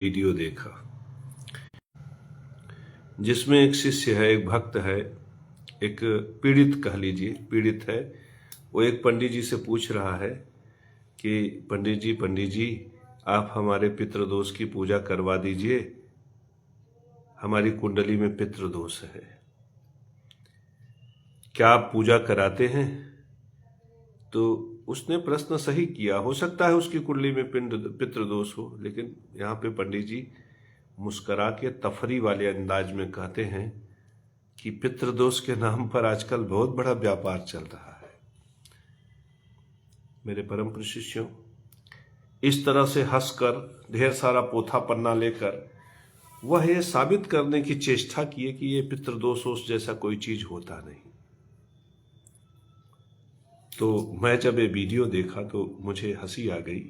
Video देखा जिसमें एक शिष्य है, एक भक्त है, एक पीड़ित कह लीजिए, पीड़ित है। वो एक पंडित जी से पूछ रहा है कि पंडित जी आप हमारे पितृदोष की पूजा करवा दीजिए, हमारी कुंडली में पितृदोष है, क्या आप पूजा कराते हैं? तो उसने प्रश्न सही किया। हो सकता है उसकी कुंडली में पितृदोष हो, लेकिन यहाँ पे पंडित जी मुस्करा के तफरी वाले अंदाज में कहते हैं कि पितृदोष के नाम पर आजकल बहुत बड़ा व्यापार चल रहा है। मेरे परम प्रिय शिष्यों, इस तरह से हंसकर ढेर सारा पोथा पन्ना लेकर वह ये साबित करने की चेष्टा किए कि ये पितृदोष जैसा कोई चीज होता नहीं। तो मैं जब ये वीडियो देखा तो मुझे हंसी आ गई।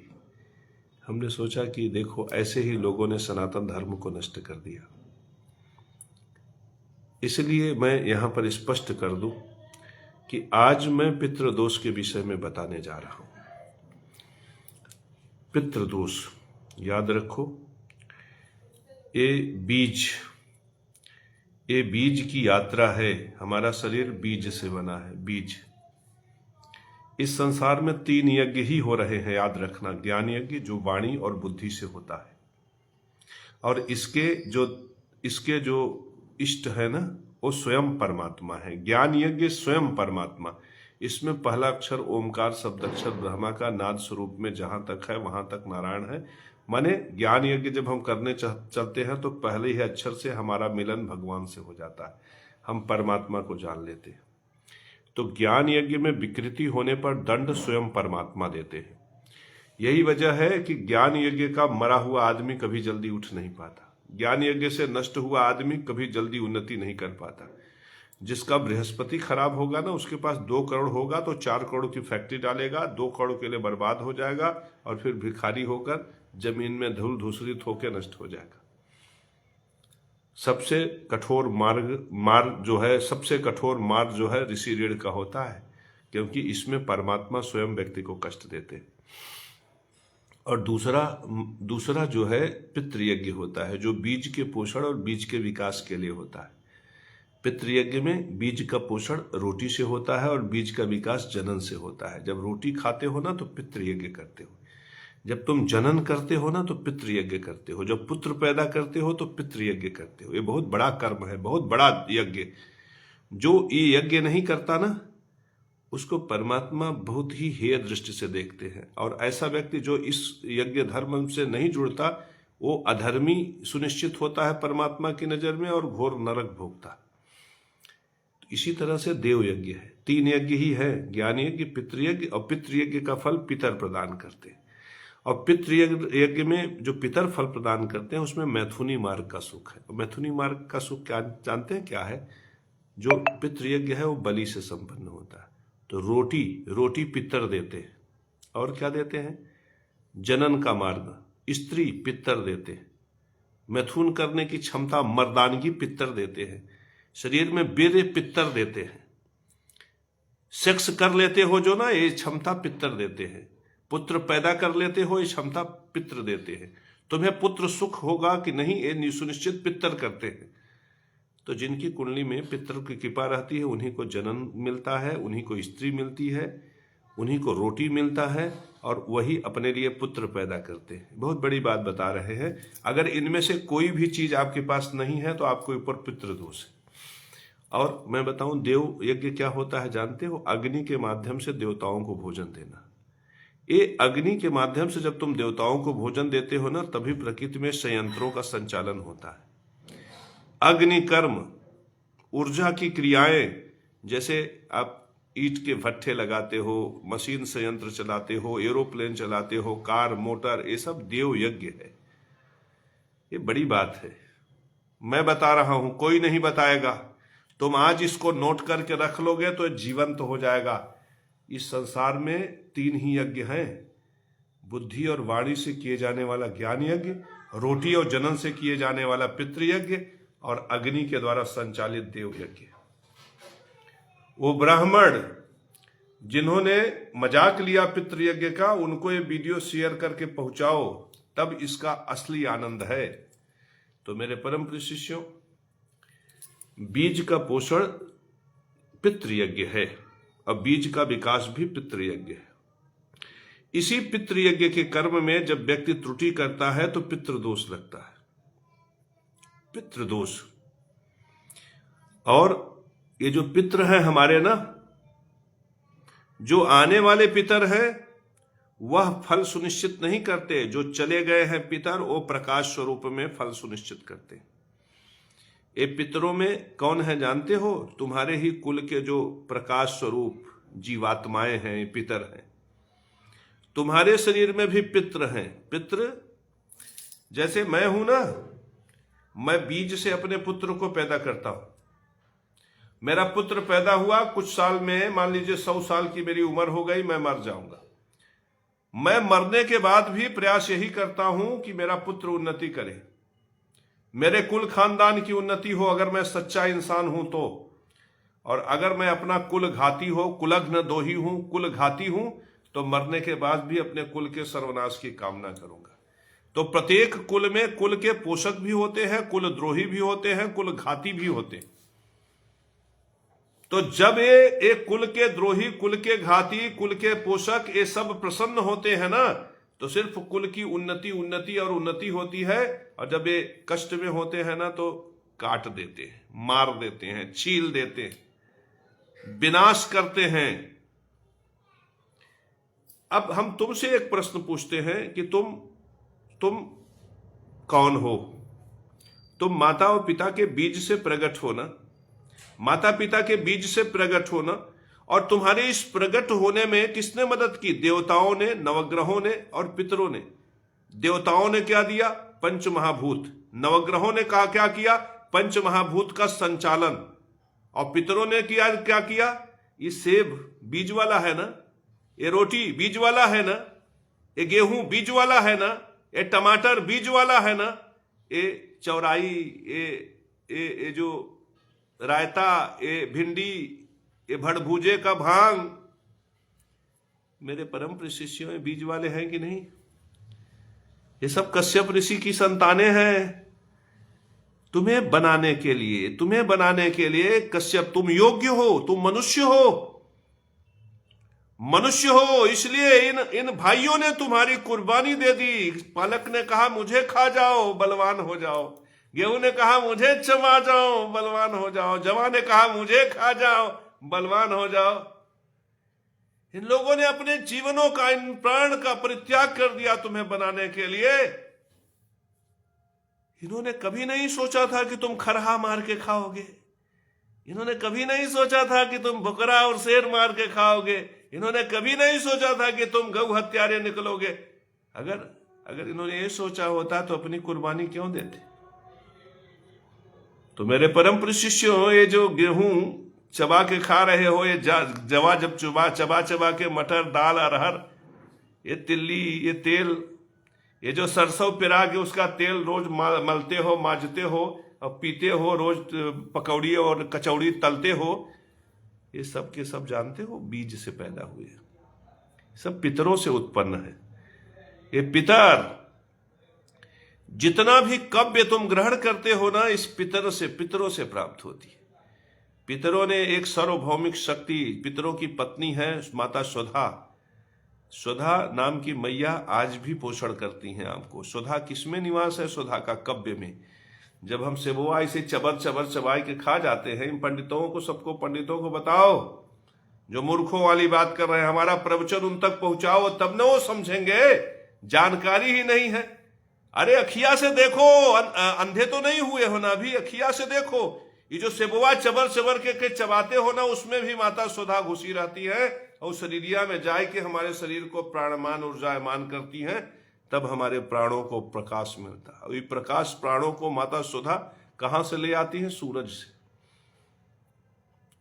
हमने सोचा कि देखो, ऐसे ही लोगों ने सनातन धर्म को नष्ट कर दिया। इसलिए मैं यहां पर स्पष्ट कर दूं कि आज मैं पितृदोष के विषय में बताने जा रहा हूं। पितृदोष याद रखो, ये बीज की यात्रा है। हमारा शरीर बीज से बना है, बीज। इस संसार में 3 यज्ञ ही हो रहे हैं, याद रखना। ज्ञान यज्ञ जो वाणी और बुद्धि से होता है, और इसके जो इष्ट है ना, वो स्वयं परमात्मा है। ज्ञान यज्ञ स्वयं परमात्मा। इसमें पहला अक्षर ओमकार शब्द अक्षर ब्रह्मा का नाद स्वरूप में जहां तक है वहां तक नारायण है। माने ज्ञान यज्ञ जब हम करने चलते हैं तो पहले ही अक्षर से हमारा मिलन भगवान से हो जाता है, हम परमात्मा को जान लेते हैं। तो ज्ञान यज्ञ में विकृति होने पर दंड स्वयं परमात्मा देते हैं। यही वजह है कि ज्ञान यज्ञ का मरा हुआ आदमी कभी जल्दी उठ नहीं पाता। ज्ञान यज्ञ से नष्ट हुआ आदमी कभी जल्दी उन्नति नहीं कर पाता। जिसका बृहस्पति खराब होगा ना, उसके पास 2 करोड़ होगा तो 4 करोड़ की फैक्ट्री डालेगा, 2 करोड़ के लिए बर्बाद हो जाएगा और फिर भिखारी होकर जमीन में धूल धूसरित होकर नष्ट हो जाएगा। सबसे कठोर मार्ग जो है ऋषि ऋण का होता है, क्योंकि इसमें परमात्मा स्वयं व्यक्ति को कष्ट देते हैं। और दूसरा जो है पितृयज्ञ होता है, जो बीज के पोषण और बीज के विकास के लिए होता है। पितृयज्ञ में बीज का पोषण रोटी से होता है और बीज का विकास जनन से होता है। जब रोटी खाते हो ना तो पितृयज्ञ करते हो, जब तुम जनन करते हो ना तो पितृयज्ञ करते हो, जब पुत्र पैदा करते हो तो पितृयज्ञ करते हो। ये बहुत बड़ा कर्म है, बहुत बड़ा यज्ञ। जो ये यज्ञ नहीं करता ना, उसको परमात्मा बहुत ही हेय दृष्टि से देखते हैं। और ऐसा व्यक्ति जो इस यज्ञ धर्म से नहीं जुड़ता, वो अधर्मी सुनिश्चित होता है परमात्मा की नजर में और घोर नरक भोगता। इसी तरह से देव यज्ञ है। 3 यज्ञ ही है, ज्ञान यज्ञ, पितृयज्ञ, और पितृयज्ञ का फल पितर प्रदान करते हैं। और पितृयज्ञ में जो पितर फल प्रदान करते हैं उसमें मैथुनी मार्ग का सुख है। मैथुनी मार्ग का सुख क्या जानते हैं क्या है? जो पितृयज्ञ है वो बलि से संपन्न होता है। तो रोटी पितर देते हैं। और क्या देते हैं? जनन का मार्ग, स्त्री पितर देते हैं। मैथुन करने की क्षमता, मर्दानगी पितर देते हैं। शरीर में वीर्य पितर देते हैं। सेक्स कर लेते हो जो ना, ये क्षमता पितर देते हैं। पुत्र पैदा कर लेते हो, ये क्षमता पितर देते हैं। तुम्हें पुत्र सुख होगा कि नहीं, ये सुनिश्चित पितर करते हैं। तो जिनकी कुंडली में पितर की कृपा रहती है उन्हीं को जनन मिलता है, उन्हीं को स्त्री मिलती है, उन्हीं को रोटी मिलता है, और वही अपने लिए पुत्र पैदा करते हैं। बहुत बड़ी बात बता रहे हैं। अगर इनमें से कोई भी चीज आपके पास नहीं है तो आपके ऊपर पितृदोष है। और मैं बताऊं, देव यज्ञ क्या होता है जानते हो? अग्नि के माध्यम से देवताओं को भोजन देना। ये अग्नि के माध्यम से जब तुम देवताओं को भोजन देते हो ना, तभी प्रकृति में संयंत्रों का संचालन होता है। अग्नि कर्म, ऊर्जा की क्रियाएं, जैसे आप ईंट के भट्ठे लगाते हो, मशीन संयंत्र चलाते हो, एरोप्लेन चलाते हो, कार मोटर, ये सब देव यज्ञ है। ये बड़ी बात है। मैं बता रहा हूं, कोई नहीं बताएगा। तुम आज इसको नोट करके रख लोगे तो जीवंत हो जाएगा। इस संसार में 3 ही यज्ञ हैं, बुद्धि और वाणी से किए जाने वाला ज्ञान यज्ञ, रोटी और जनन से किए जाने वाला पितृयज्ञ, और अग्नि के द्वारा संचालित देव यज्ञ। वो ब्राह्मण जिन्होंने मजाक लिया पितृयज्ञ का, उनको ये वीडियो शेयर करके पहुंचाओ, तब इसका असली आनंद है। तो मेरे परम प्रिय शिष्यों, बीज का पोषण पितृयज्ञ है और बीज का विकास भी पितृयज्ञ है। इसी पितृयज्ञ के कर्म में जब व्यक्ति त्रुटि करता है तो पितृदोष लगता है, पितृदोष। और ये जो पितृ हैं हमारे ना, जो आने वाले पितर हैं वह फल सुनिश्चित नहीं करते, जो चले गए हैं पितर वो प्रकाश स्वरूप में फल सुनिश्चित करते। ये पितरों में कौन है जानते हो? तुम्हारे ही कुल के जो प्रकाश स्वरूप जीवात्माएं हैं, पितर हैं। तुम्हारे शरीर में भी पितृ हैं। पितृ जैसे मैं हूं ना, मैं बीज से अपने पुत्र को पैदा करता हूं। मेरा पुत्र पैदा हुआ, कुछ साल में, मान लीजिए 100 साल की मेरी उम्र हो गई, मैं मर जाऊंगा। मैं मरने के बाद भी प्रयास यही करता हूं कि मेरा पुत्र उन्नति करे, मेरे कुल खानदान की उन्नति हो, अगर मैं सच्चा इंसान हूं तो। और अगर मैं अपना कुल घाती हो, कुलघ्न दोही हूं, कुल घाती हूं, तो मरने के बाद भी अपने कुल के सर्वनाश की कामना करूंगा। तो प्रत्येक कुल में कुल के पोषक भी होते हैं, कुल द्रोही भी होते हैं, कुल घाती भी होते हैं। तो जब ये एक कुल के द्रोही, कुल के घाती, कुल के पोषक ये सब प्रसन्न होते हैं ना, तो सिर्फ कुल की उन्नति उन्नति और उन्नति होती है। और जब ये कष्ट में होते हैं ना, तो काट देते हैं, मार देते हैं, छील देते हैं, विनाश करते हैं। अब हम तुमसे एक प्रश्न पूछते हैं कि तुम कौन हो? तुम माता और पिता के बीज से प्रकट हो ना, माता पिता के बीज से प्रकट होना। और तुम्हारे इस प्रकट होने में किसने मदद की? देवताओं ने, नवग्रहों ने और पितरों ने। देवताओं ने क्या दिया? पंच महाभूत। नवग्रहों ने क्या किया? पंच महाभूत का संचालन। और पितरों ने क्या किया? ये सेब बीज वाला है ना, ये रोटी बीज वाला है ना, ये गेहूं बीज वाला है ना, ये टमाटर बीज वाला है ना, ये चौराई, ये जो रायता, ये भिंडी, ये भड़भूजे का भांग, मेरे परम प्रिय शिष्यों, ये बीज वाले हैं कि नहीं? ये सब कश्यप ऋषि की संतानें हैं। तुम्हें बनाने के लिए कश्यप, तुम योग्य हो, तुम मनुष्य हो। इसलिए इन भाइयों ने तुम्हारी कुर्बानी दे दी। पालक ने कहा मुझे खा जाओ, बलवान हो जाओ। गेहूं ने कहा मुझे चबा जाओ, बलवान हो जाओ। जवा ने कहा मुझे खा जाओ, बलवान हो जाओ। इन लोगों ने अपने जीवनों का, इन प्राण का परित्याग कर दिया तुम्हें बनाने के लिए। इन्होंने कभी नहीं सोचा था कि तुम खरहा मार के खाओगे। इन्होंने कभी नहीं सोचा था कि तुम बकरा और शेर मार के खाओगे। इन्होंने कभी नहीं सोचा था कि तुम गौ हत्यारे निकलोगे। अगर इन्होंने ये सोचा होता तो अपनी कुर्बानी क्यों देते? तो मेरे परम प्रिय शिष्यों, ये जो गेहूं चबा के खा रहे हो, ये जवा जब चबा के मटर, दाल, अरहर, ये तिल्ली, ये तेल, ये जो सरसों पिरा के उसका तेल रोज मलते हो, मांजते हो और पीते हो, रोज पकौड़ी और कचौड़ी तलते हो, ये सब के सब जानते हो बीज से पैदा हुए, सब पितरों से उत्पन्न है। ये पितर, जितना भी कव्य तुम ग्रहण करते हो ना, इस पितरों से प्राप्त होती है। पितरों ने एक सार्वभौमिक शक्ति, पितरों की पत्नी है माता सुधा नाम की मैया, आज भी पोषण करती हैं आपको। सुधा किसमें निवास है? सुधा का कव्य में। जब हम सेबुआ इसे चबाई के खा जाते हैं, इन सबको पंडितों को बताओ जो मूर्खों वाली बात कर रहे हैं, हमारा प्रवचन उन तक पहुंचाओ, तब न वो समझेंगे। जानकारी ही नहीं है। अरे अखिया से देखो, अंधे तो नहीं हुए हो ना अभी, अखिया से देखो। ये जो सेबुआ चबर के चबाते हो ना, उसमें भी माता सुधा घुसी रहती है और शरीरिया में जाए के हमारे शरीर को प्राणमान ऊर्जामान करती हैं। तब हमारे प्राणों को प्रकाश मिलता है। ये प्रकाश प्राणों को माता सुधा कहां से ले आती है? सूरज से।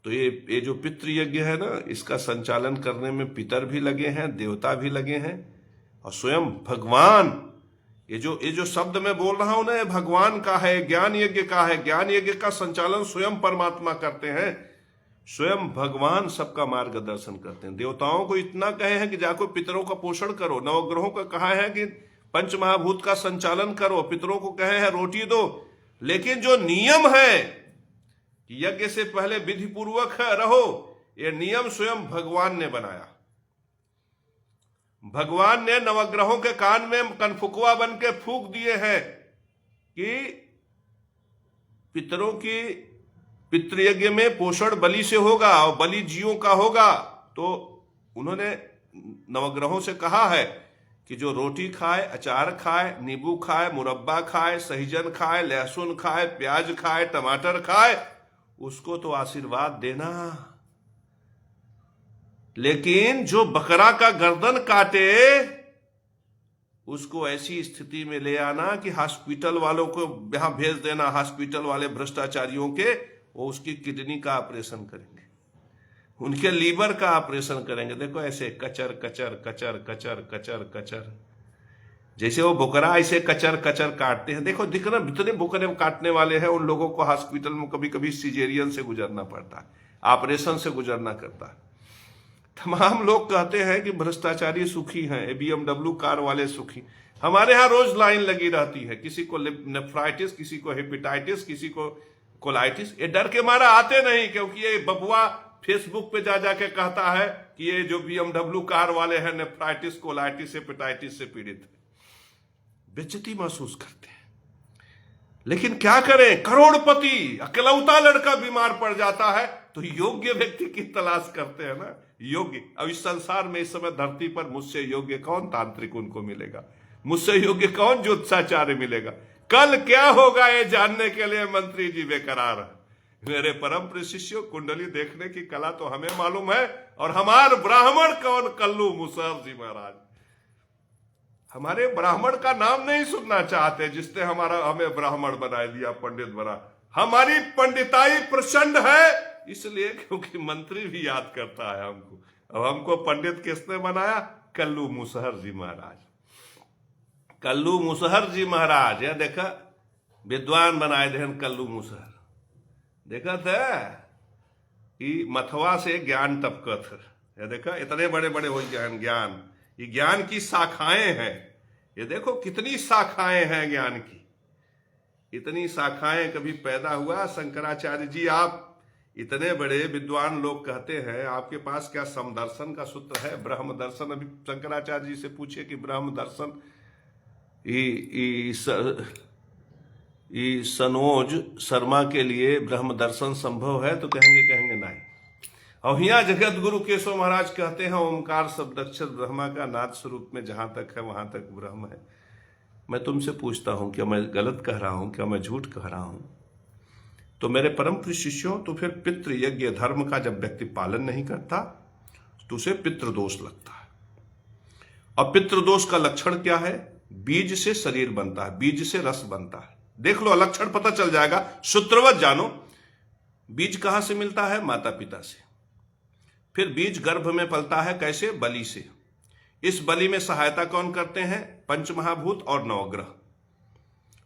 तो ये जो पितृयज्ञ है ना, इसका संचालन करने में पितर भी लगे हैं, देवता भी लगे हैं और स्वयं भगवान। ये जो शब्द मैं बोल रहा हूं ना, ये भगवान का है, ज्ञान यज्ञ का है। ज्ञान यज्ञ का संचालन स्वयं परमात्मा करते हैं। स्वयं भगवान सबका मार्गदर्शन करते हैं। देवताओं को इतना कहे हैं कि जाको पितरों का पोषण करो। नवग्रहों का कहा है कि पंचमहाभूत का संचालन करो, पितरों को कहे हैं रोटी दो, लेकिन जो नियम है कि यज्ञ से पहले विधि पूर्वक रहो, ये नियम स्वयं भगवान ने बनाया। भगवान ने नवग्रहों के कान में कनफुकवा बन के फूंक दिए हैं कि पितरों की पितृयज्ञ में पोषण बलि से होगा और बलि जीवों का होगा। तो उन्होंने नवग्रहों से कहा है कि जो रोटी खाए, अचार खाए, नींबू खाए, मुरब्बा खाए, सहीजन खाए, लहसुन खाए, प्याज खाए, टमाटर खाए, उसको तो आशीर्वाद देना, लेकिन जो बकरा का गर्दन काटे उसको ऐसी स्थिति में ले आना कि हॉस्पिटल वालों को यहां भेज देना, हॉस्पिटल वाले भ्रष्टाचारियों के, वो उसकी किडनी का ऑपरेशन करेंगे, उनके लीवर का ऑपरेशन करेंगे। देखो ऐसे कचर कचर कचर कचर कचर कचर, जैसे वो बकरा ऐसे कचर कचर काटते हैं। देखो दिखना जितने बकरे काटने वाले हैं उन लोगों को हॉस्पिटल में कभी कभी सिजेरियन से गुजरना पड़ता है, ऑपरेशन से गुजरना करता है। तमाम लोग कहते हैं कि भ्रष्टाचारी सुखी हैं, BMW कार वाले सुखी। हमारे यहाँ रोज लाइन लगी रहती है, किसी को नेफ्राइटिस, किसी को हेपेटाइटिस, किसी को कोलाइटिस। ये डर के मारा आते नहीं, क्योंकि ये बबुआ फेसबुक पे जा जाके कहता है कि ये जो BMW कार वाले हैं नेफ्राइटिस, कोलाइटिस, हेपेटाइटिस से पीड़ित है। बेइज्जती महसूस करते हैं, लेकिन क्या करें, करोड़पति अकेलौता लड़का बीमार पड़ जाता है तो योग्य व्यक्ति की तलाश करते हैं ना, योग्य। अब इस संसार में इस समय धरती पर मुझसे योग्य कौन तांत्रिक उनको मिलेगा, मुझसे योग्य कौन ज्योतिषाचार्य मिलेगा। कल क्या होगा ये जानने के लिए मंत्री जी बेकरार है। मेरे परम प्रिय शिष्यों, कुंडली देखने की कला तो हमें मालूम है, और हमारे ब्राह्मण कौन, कल्लू मुसहर जी महाराज हमारे ब्राह्मण का नाम नहीं सुनना चाहते, जिसने हमें ब्राह्मण बना दिया, पंडित बना। हमारी पंडिताई प्रचंड है, इसलिए क्योंकि मंत्री भी याद करता है हमको। अब हमको पंडित किसने बनाया, कल्लू मुसहर जी महाराज। कल्लू मुसहर जी महाराज, यह देखा विद्वान बनाए थे कल्लू मुसहर, देखा था कि मथवा से ज्ञान टपकत है। यह देखा इतने बड़े बड़े हो ज्ञान, ये ज्ञान की शाखाएं हैं। ये देखो कितनी शाखाएं हैं ज्ञान की, इतनी शाखाएं कभी पैदा हुआ। शंकराचार्य जी, आप इतने बड़े विद्वान लोग कहते हैं, आपके पास क्या समदर्शन का सूत्र है, ब्रह्म दर्शन? अभी शंकराचार्य जी से पूछिए कि ब्रह्म दर्शन सनोज शर्मा के लिए ब्रह्म दर्शन संभव है, तो कहेंगे नहीं। और यहाँ जगत गुरु केशव महाराज कहते हैं ओमकार शब्द अक्षर ब्रह्मा का नाद स्वरूप में जहां तक है वहां तक ब्रह्म है। मैं तुमसे पूछता हूं, क्या मैं गलत कह रहा हूं, क्या मैं झूठ कह रहा हूं? तो मेरे परम प्रिय शिष्यों, तो फिर पितृ यज्ञ धर्म का जब व्यक्ति पालन नहीं करता तो उसे पितृदोष लगता है। और पितृदोष का लक्षण क्या है? बीज से शरीर बनता है, बीज से रस बनता है। देख लो, लक्षण पता चल जाएगा, सूत्रवत जानो। बीज कहां से मिलता है? माता पिता से। फिर बीज गर्भ में पलता है, कैसे? बलि से। इस बलि में सहायता कौन करते हैं? पंचमहाभूत और नवग्रह।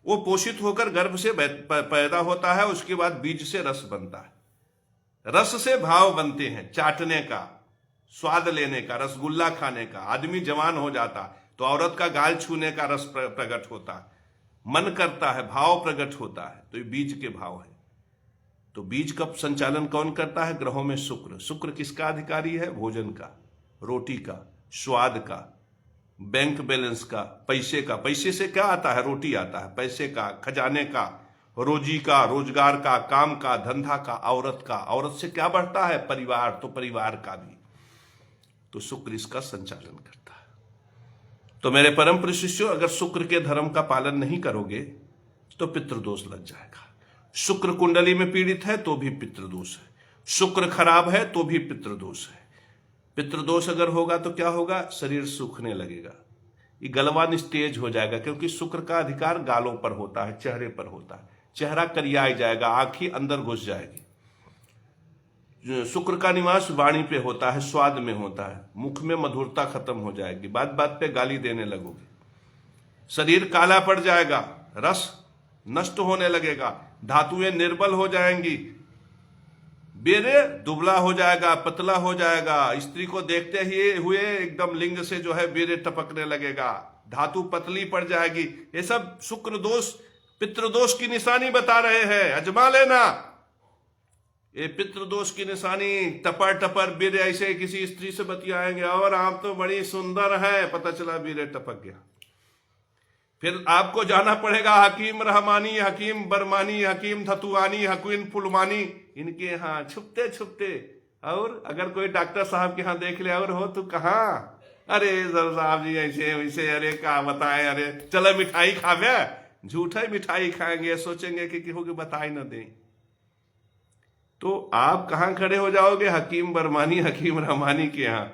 वो पोषित होकर गर्भ से पैदा होता है, उसके बाद बीज से रस बनता है। रस से भाव बनते हैं, चाटने का, स्वाद लेने का, रसगुल्ला खाने का। आदमी जवान हो जाता है तो औरत का गाल छूने का रस प्रकट होता है, मन करता है, भाव प्रकट होता है। तो ये बीज के भाव है। तो बीज का संचालन कौन करता है? ग्रहों में शुक्र। शुक्र किसका अधिकारी है? भोजन का, रोटी का, स्वाद का, बैंक बैलेंस का, पैसे का। पैसे से क्या आता है? रोटी आता है। पैसे का, खजाने का, रोजी का, रोजगार का, काम का, धंधा का, औरत का। औरत से क्या बढ़ता है? परिवार, तो परिवार का भी। तो शुक्र इसका संचालन करता है। तो मेरे परम प्रिय शिष्यों, अगर शुक्र के धर्म का पालन नहीं करोगे तो पितृदोष लग जाएगा। शुक्र कुंडली में पीड़ित है तो भी पितृदोष है, शुक्र खराब है तो भी पितृदोष है। पितृदोष अगर होगा तो क्या होगा? शरीर सूखने लगेगा, ये गलवा निस्तेज हो जाएगा, क्योंकि शुक्र का अधिकार गालों पर होता है, चेहरे पर होता है। चेहरा करियाई जाएगा, आंखी अंदर घुस जाएगी। शुक्र का निवास वाणी पे होता है, स्वाद में होता है। मुख में मधुरता खत्म हो जाएगी, बात बात पे गाली देने लगोगे। शरीर काला पड़ जाएगा, रस नष्ट होने लगेगा, धातुएं निर्बल हो जाएंगी, बेरे दुबला हो जाएगा, पतला हो जाएगा। स्त्री को देखते ही हुए एकदम लिंग से जो है बेरे टपकने लगेगा, धातु पतली पड़ जाएगी। ये सब शुक्र दोष, पितृदोष की निशानी बता रहे हैं, अजमा लेना। ये पितृदोष की निशानी, टपर टपर वीर ऐसे किसी स्त्री से बतियाएंगे और आप तो बड़ी सुंदर है, पता चला वीर टपक गया। फिर आपको जाना पड़ेगा हकीम रहमानी, हकीम बरमानी, हकीम धतुआनी, हकीम फुलमानी, इनके यहाँ छुपते छुपते। और अगर कोई डॉक्टर साहब के यहाँ देख ले, और हो तो कहाँ, अरे सर साहब जी ऐसे वैसे, अरे क्या बताएं, अरे चलो मिठाई खावे, झूठा मिठाई खाएंगे, सोचेंगे कि केहू के बताई न दें। तो आप कहाँ खड़े हो जाओगे, हकीम बरमानी, हकीम रहमानी के यहाँ।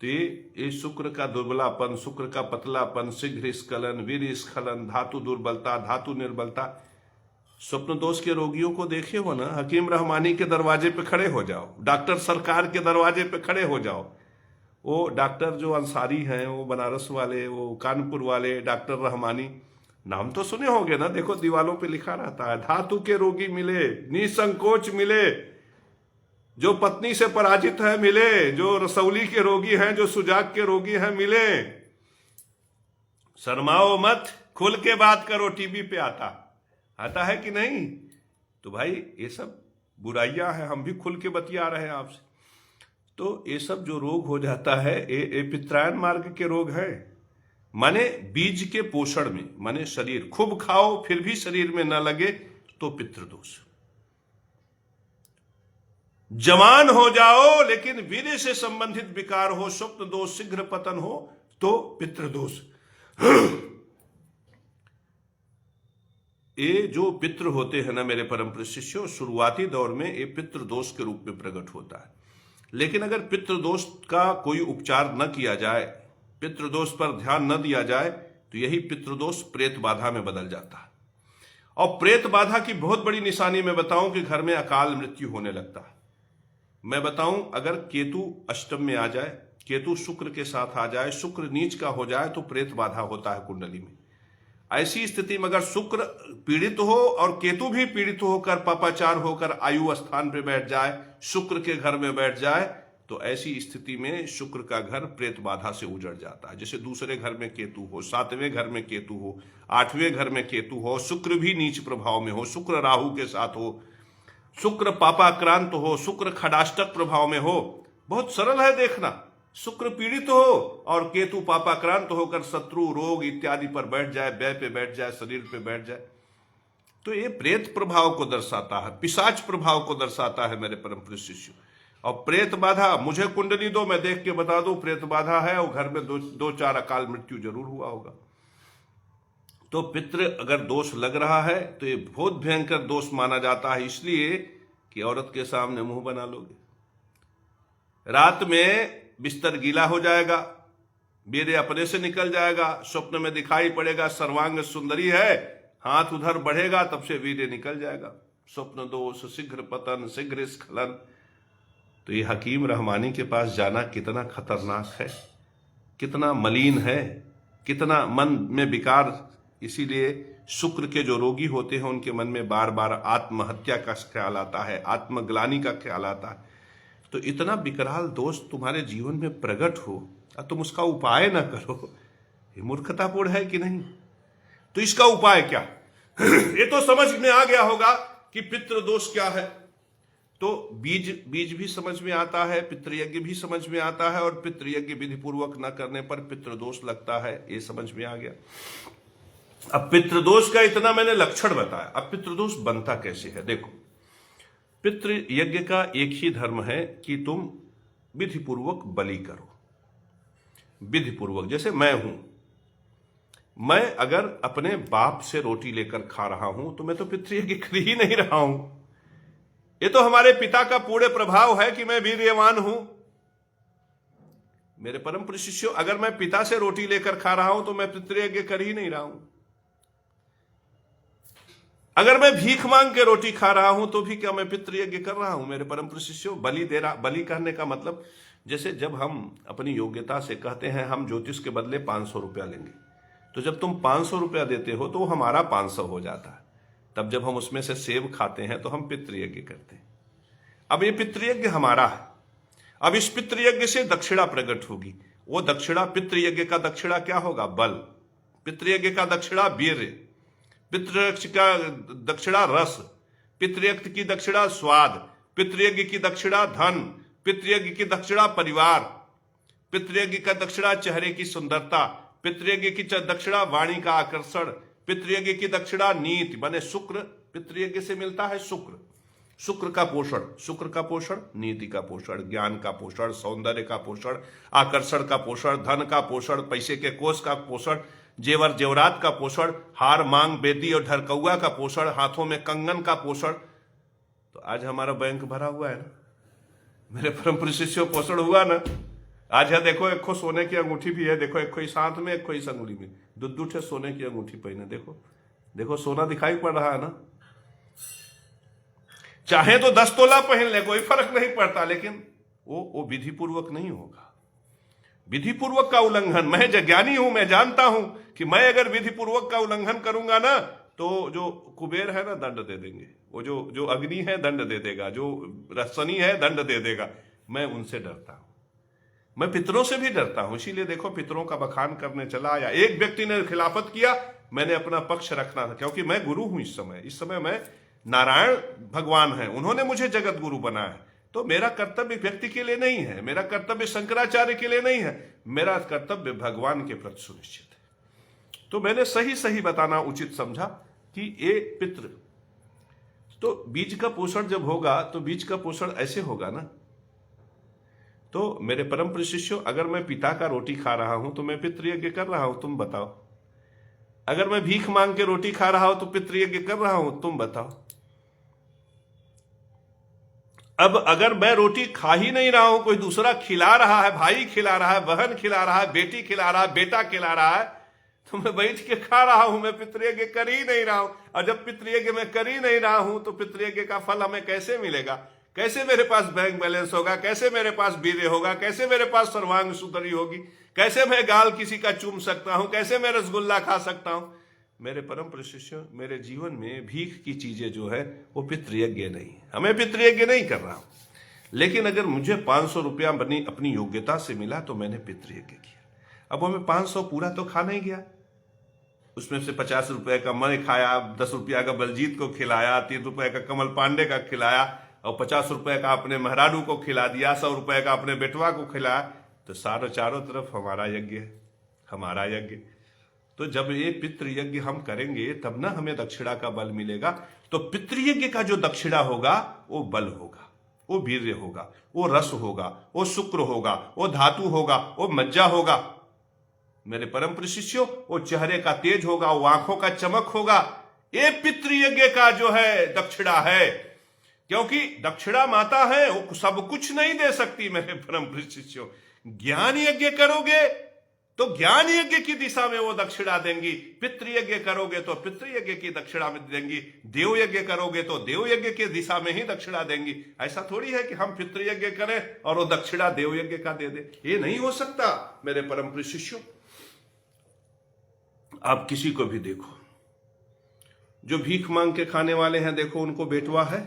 तो ये शुक्र का दुर्बलापन, शुक्र का पतलापन, शीघ्र स्खलन, वीर स्खलन, धातु दुर्बलता, धातु निर्बलता। स्वप्न दोष के रोगियों को देखे हो ना, हकीम रहमानी के दरवाजे पे खड़े हो जाओ, डॉक्टर सरकार के दरवाजे पे खड़े हो जाओ। वो डॉक्टर जो अंसारी हैं, वो बनारस वाले, वो कानपुर वाले डॉक्टर रहमानी, नाम तो सुने होंगे ना, देखो दीवालों पे लिखा रहता है, धातु के रोगी मिले, निसंकोच मिले, जो पत्नी से पराजित है मिले, जो रसौली के रोगी हैं, जो सुजाग के रोगी हैं मिले, शर्माओ मत, खुल के बात करो, टीवी पे आता है कि नहीं। तो भाई ये सब बुराइयां हैं, हम भी खुल के बतिया रहे हैं आपसे। तो ये सब जो रोग हो जाता है, ये पित्रायन मार्ग के रोग है। माने बीज के पोषण में, माने शरीर खूब खाओ फिर भी शरीर में न लगे तो पितृदोष। जवान हो जाओ लेकिन वीर्य से संबंधित विकार हो, स्वप्न दोष, शीघ्र पतन हो तो पितृदोष। ये जो पितृ होते हैं ना मेरे परम शिष्यों, शुरुआती दौर में ये पितृदोष के रूप में प्रकट होता है। लेकिन अगर पितृदोष का कोई उपचार न किया जाए, पितृदोष पर ध्यान न दिया जाए, तो यही पितृदोष प्रेत बाधा में बदल जाता है। और प्रेत बाधा की बहुत बड़ी निशानी मैं बताऊं कि घर में अकाल मृत्यु होने लगता है। मैं बताऊं, अगर केतु अष्टम में आ जाए, केतु शुक्र के साथ आ जाए, शुक्र नीच का हो जाए, तो प्रेत बाधा होता है कुंडली में। ऐसी स्थिति में अगर शुक्र पीड़ित हो और केतु भी पीड़ित होकर पापाचार होकर आयु स्थान पे बैठ जाए, शुक्र के घर में बैठ जाए, तो ऐसी स्थिति में शुक्र का घर प्रेत बाधा से उजड़ जाता है। जैसे दूसरे घर में केतु हो, सातवें घर में केतु हो, आठवें घर में केतु हो, शुक्र भी नीच प्रभाव में हो, शुक्र राहु के साथ हो, शुक्र पापाक्रांत हो, शुक्र खडाष्टक प्रभाव में हो। बहुत सरल है देखना, शुक्र पीड़ित हो और केतु पापाक्रांत होकर शत्रु रोग इत्यादि पर बैठ जाए, व्यय पे बैठ जाए, शरीर पे बैठ जाए, तो ये प्रेत प्रभाव को दर्शाता है, पिशाच प्रभाव को दर्शाता है मेरे परम शिष्य। और प्रेत बाधा, मुझे कुंडली दो, मैं देख के बता दूं प्रेत बाधा है, और घर में दो चार अकाल मृत्यु जरूर हुआ होगा। तो पितृ अगर दोष लग रहा है तो ये बहुत भयंकर दोष माना जाता है, इसलिए कि औरत के सामने मुंह बना लोगे, रात में बिस्तर गीला हो जाएगा, वीर्य अपने से निकल जाएगा, स्वप्न में दिखाई पड़ेगा सर्वांग सुंदरी है, हाथ उधर बढ़ेगा तब से वीर्य निकल जाएगा। स्वप्न दोष, शीघ्र पतन, शीघ्र स्खलन। तो ये हकीम रहमानी के पास जाना कितना खतरनाक है, कितना मलिन है, कितना मन में विकार। इसीलिए शुक्र के जो रोगी होते हैं उनके मन में बार बार आत्महत्या का ख्याल आता है, आत्मग्लानि का ख्याल आता है। तो इतना विकराल दोष तुम्हारे जीवन में प्रकट हो और तुम उसका उपाय ना करो, ये मूर्खतापूर्ण है कि नहीं। तो इसका उपाय क्या? ये तो समझ में आ गया होगा कि पितृदोष क्या है। तो बीज भी समझ में आता है, पितृयज्ञ भी समझ में आता है, और पितृयज्ञ विधि पूर्वक न करने पर पितृदोष लगता है, ये समझ में आ गया। अब पितृदोष का इतना मैंने लक्षण बताया, अब पितृदोष बनता कैसे है देखो। पितृयज्ञ का एक ही धर्म है कि तुम विधि पूर्वक बलि करो, विधि पूर्वक। जैसे मैं हूं, मैं अगर अपने बाप से रोटी लेकर खा रहा हूं तो मैं तो पितृयज्ञ कर ही नहीं रहा हूं। ये तो हमारे पिता का पूरे प्रभाव है कि मैं वीर्यवान हूं। मेरे परम शिष्यों, अगर मैं पिता से रोटी लेकर खा रहा हूं तो मैं पितृयज्ञ कर ही नहीं रहा हूं। अगर मैं भीख मांग के रोटी खा रहा हूं तो भी क्या मैं पितृयज्ञ कर रहा हूं? मेरे परम शिष्यों, बलि करने का मतलब, जैसे जब हम अपनी योग्यता से कहते हैं हम ज्योतिष के बदले 500 रुपया लेंगे, तो जब तुम 500 रुपया देते हो तो हमारा 500 हो जाता है। तब जब हम उसमें से सेब खाते हैं तो हम पितृयज्ञ करते हैं। अब ये पितृयज्ञ हमारा है। अब इस पितृयज्ञ से दक्षिणा प्रकट होगी। वो दक्षिणा, पितृयज्ञ का दक्षिणा क्या होगा? बल। पितृयज्ञ का दक्षिणा वीर्य, पितृयज्ञ का दक्षिणा रस, पितृयज्ञ की दक्षिणा स्वाद, पितृयज्ञ की दक्षिणा धन, पितृयज्ञ की दक्षिणा परिवार, पितृयज्ञ का दक्षिणा चेहरे की सुंदरता, पितृयज्ञ की दक्षिणा वाणी का आकर्षण, पितृयज्ञ की दक्षिणा नीति माने शुक्र, पितृयज्ञ से मिलता है शुक्र, शुक्र का पोषण, शुक्र का पोषण नीति का पोषण, ज्ञान का पोषण, सौंदर्य का पोषण, आकर्षण का पोषण, धन का पोषण, पैसे के कोष का पोषण, जेवर जेवरात का पोषण, हार मांग बेदी और ढरकौआ का पोषण, हाथों में कंगन का पोषण। तो आज हमारा बैंक भरा हुआ है ना, मेरे परम पूज्य शिष्यों पोषण हुआ ना। आज है देखो, एक खो सोने की अंगूठी भी है, देखो एक खो इस हाथ में, एक खो इस अंगुली में, दो ठे सोने की अंगूठी पहने, देखो देखो सोना दिखाई पड़ रहा है ना। चाहे तो 10 तोला पहन ले, कोई फर्क नहीं पड़ता, लेकिन वो विधि पूर्वक नहीं होगा। विधि पूर्वक का उल्लंघन, मैं ज्ञानी हूं, मैं जानता हूं कि मैं अगर विधि पूर्वक का उल्लंघन करूंगा ना तो जो कुबेर है ना दंड दे देंगे, वो जो अग्नि है दंड दे देगा, जो शनि है दंड दे देगा। मैं उनसे डरता हूं, मैं पितरों से भी डरता हूं। इसीलिए देखो पितरों का बखान करने चला आया। एक व्यक्ति ने खिलाफत किया, मैंने अपना पक्ष रखना था, क्योंकि मैं गुरु हूं। इस समय मैं नारायण भगवान है, उन्होंने मुझे जगत गुरु बनाया है। तो मेरा कर्तव्य व्यक्ति के लिए नहीं है, मेरा कर्तव्य शंकराचार्य के लिए नहीं है, मेरा कर्तव्य भगवान के प्रति सुनिश्चित है। तो मैंने सही सही बताना उचित समझा कि ये पितृ, तो बीज का पोषण जब होगा तो बीज का पोषण ऐसे होगा ना। तो मेरे परम प्रिय शिष्यों, अगर मैं पिता का रोटी खा रहा हूं तो मैं पितृयज्ञ कर रहा हूं, तुम बताओ। अगर मैं भीख मांग के रोटी खा रहा हूं तो पितृयज्ञ कर रहा हूं, तुम बताओ। अब अगर मैं रोटी खा ही नहीं रहा हूं, कोई दूसरा खिला रहा है, भाई खिला रहा है, बहन खिला रहा है, बेटी खिला रहा है, बेटा खिला रहा है, तो मैं बैठ के खा रहा हूं, मैं पितृयज्ञ कर ही नहीं रहा हूं। और जब पितृयज्ञ मैं कर ही नहीं रहा हूं तो पितृयज्ञ का फल हमें कैसे मिलेगा? कैसे मेरे पास बैंक बैलेंस होगा? कैसे मेरे पास वीर्य होगा? कैसे मेरे पास सर्वांग सुंदरी होगी? कैसे मैं गाल किसी का चूम सकता हूं? कैसे मैं रसगुल्ला खा सकता हूं? मेरे परम प्रिय शिष्यों, मेरे जीवन में भीख की चीजें जो है वो पितृयज्ञ नहीं है, हमें पितृयज्ञ नहीं कर रहा हूं। लेकिन अगर मुझे 500 रुपया बनी अपनी योग्यता से मिला तो मैंने पितृयज्ञ किया। अब हमें 500 पूरा तो खा नहीं गया, उसमें से 50 रुपए का मैं खाया, 10 रुपया का बलजीत को खिलाया, 3 रुपए का कमल पांडे का खिलाया, और 50 रुपए का अपने महराडू को खिला दिया, 100 रुपए का अपने बेटवा को खिलाया। तो चारों तरफ हमारा यज्ञ है, हमारा यज्ञ। तो जब ये पितृयज्ञ हम करेंगे तब ना हमें दक्षिणा का बल मिलेगा। तो पितृयज्ञ का जो दक्षिणा होगा वो बल होगा, वो वीर्य होगा, वो रस होगा, वो शुक्र होगा, वो धातु होगा, वो मज्जा होगा। मेरे परम प्रिय शिष्यों, वो चेहरे का तेज होगा, वो आंखों का चमक होगा। ये पितृयज्ञ का जो है दक्षिणा है, क्योंकि दक्षिणा माता है, वो सब कुछ नहीं दे सकती। मेरे परम प्रिय शिष्यों, ज्ञान यज्ञ करोगे तो ज्ञान यज्ञ की दिशा में वो दक्षिणा देंगी, पितृयज्ञ करोगे तो पितृयज्ञ की दक्षिणा में देंगी, देव यज्ञ करोगे तो देव यज्ञ की दिशा में ही दक्षिणा देंगी। ऐसा थोड़ी है कि हम पितृयज्ञ करें और वो दक्षिणा देव यज्ञ का दे दे, ये नहीं हो सकता। मेरे परम प्रिय शिष्यों, आप किसी को भी देखो, जो भीख मांग के खाने वाले हैं, देखो उनको बेटवा है,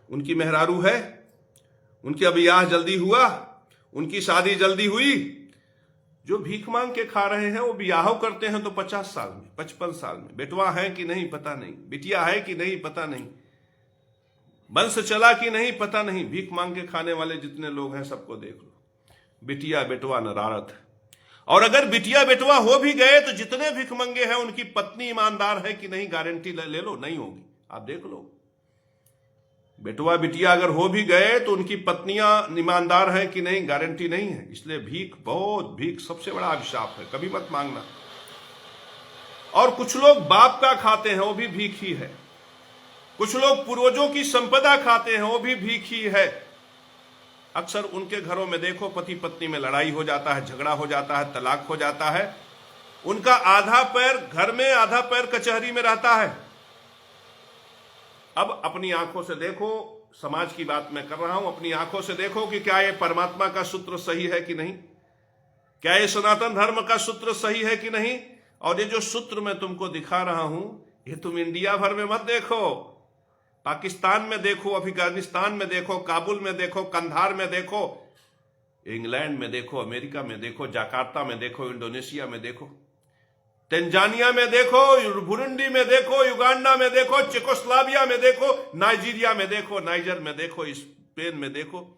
उनकी मेहरारू है, उनके ब्याह जल्दी हुआ, उनकी शादी जल्दी हुई। जो भीख मांग के खा रहे हैं वो ब्याह करते हैं तो 50 साल में, 55 साल में। बेटवा है कि नहीं पता नहीं, बिटिया है कि नहीं पता नहीं, वंश चला कि नहीं पता नहीं। भीख मांग के खाने वाले जितने लोग हैं सबको देख लो, बिटिया बेटवा नरारत है। और अगर बिटिया बेटवा हो भी गए तो जितने भिखमंगे हैं उनकी पत्नी ईमानदार है कि नहीं, गारंटी ले लो, नहीं होगी। आप देख लो, बेटवा बिटिया अगर हो भी गए तो उनकी पत्नियां ईमानदार हैं कि नहीं, गारंटी नहीं है। इसलिए भीख सबसे बड़ा अभिशाप है, कभी मत मांगना। और कुछ लोग बाप का खाते हैं, वो भी भीख ही है। कुछ लोग पूर्वजों की संपदा खाते हैं, वो भी भीख ही है। अक्सर उनके घरों में देखो पति पत्नी में लड़ाई हो जाता है, झगड़ा हो जाता है, तलाक हो जाता है। उनका आधा पैर घर में, आधा पैर कचहरी में रहता है। अब अपनी आंखों से देखो, समाज की बात मैं कर रहा हूं, अपनी आंखों से देखो कि क्या ये परमात्मा का सूत्र सही है कि नहीं, क्या ये सनातन धर्म का सूत्र सही है कि नहीं। और ये जो सूत्र मैं तुमको दिखा रहा हूं, ये तुम इंडिया भर में मत देखो, पाकिस्तान में देखो, अफगानिस्तान में देखो, काबुल में देखो, कंधार में देखो, इंग्लैंड में देखो, अमेरिका में देखो, जकार्ता में देखो, इंडोनेशिया में देखो। तंजानिया में देखो, बुरुंडी में देखो, युगांडा में देखो, चेकोस्लोवाकिया में देखो, नाइजीरिया में देखो, नाइजर में देखो, स्पेन में देखो,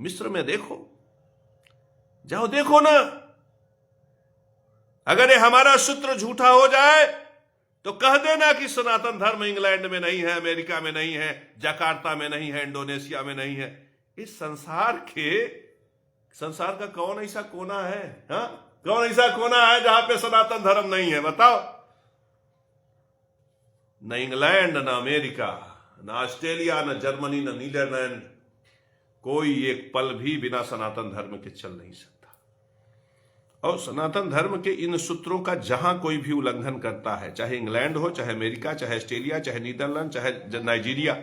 मिस्र में देखो, जाओ देखो ना। अगर ये हमारा सूत्र झूठा हो जाए तो कह देना कि सनातन धर्म इंग्लैंड में नहीं है, अमेरिका में नहीं है, जकार्ता में नहीं है, इंडोनेशिया में नहीं है। इस संसार का कौन ऐसा कोना है, हाँ? कौन ऐसा कोना है जहां पे सनातन धर्म नहीं है? बताओ। न इंग्लैंड, न अमेरिका, न ऑस्ट्रेलिया, न जर्मनी, न नीदरलैंड, कोई एक पल भी बिना सनातन धर्म के चल नहीं सकता। और सनातन धर्म के इन सूत्रों का जहां कोई भी उल्लंघन करता है, चाहे इंग्लैंड हो, चाहे अमेरिका, चाहे ऑस्ट्रेलिया, चाहे नीदरलैंड, चाहे नाइजीरिया,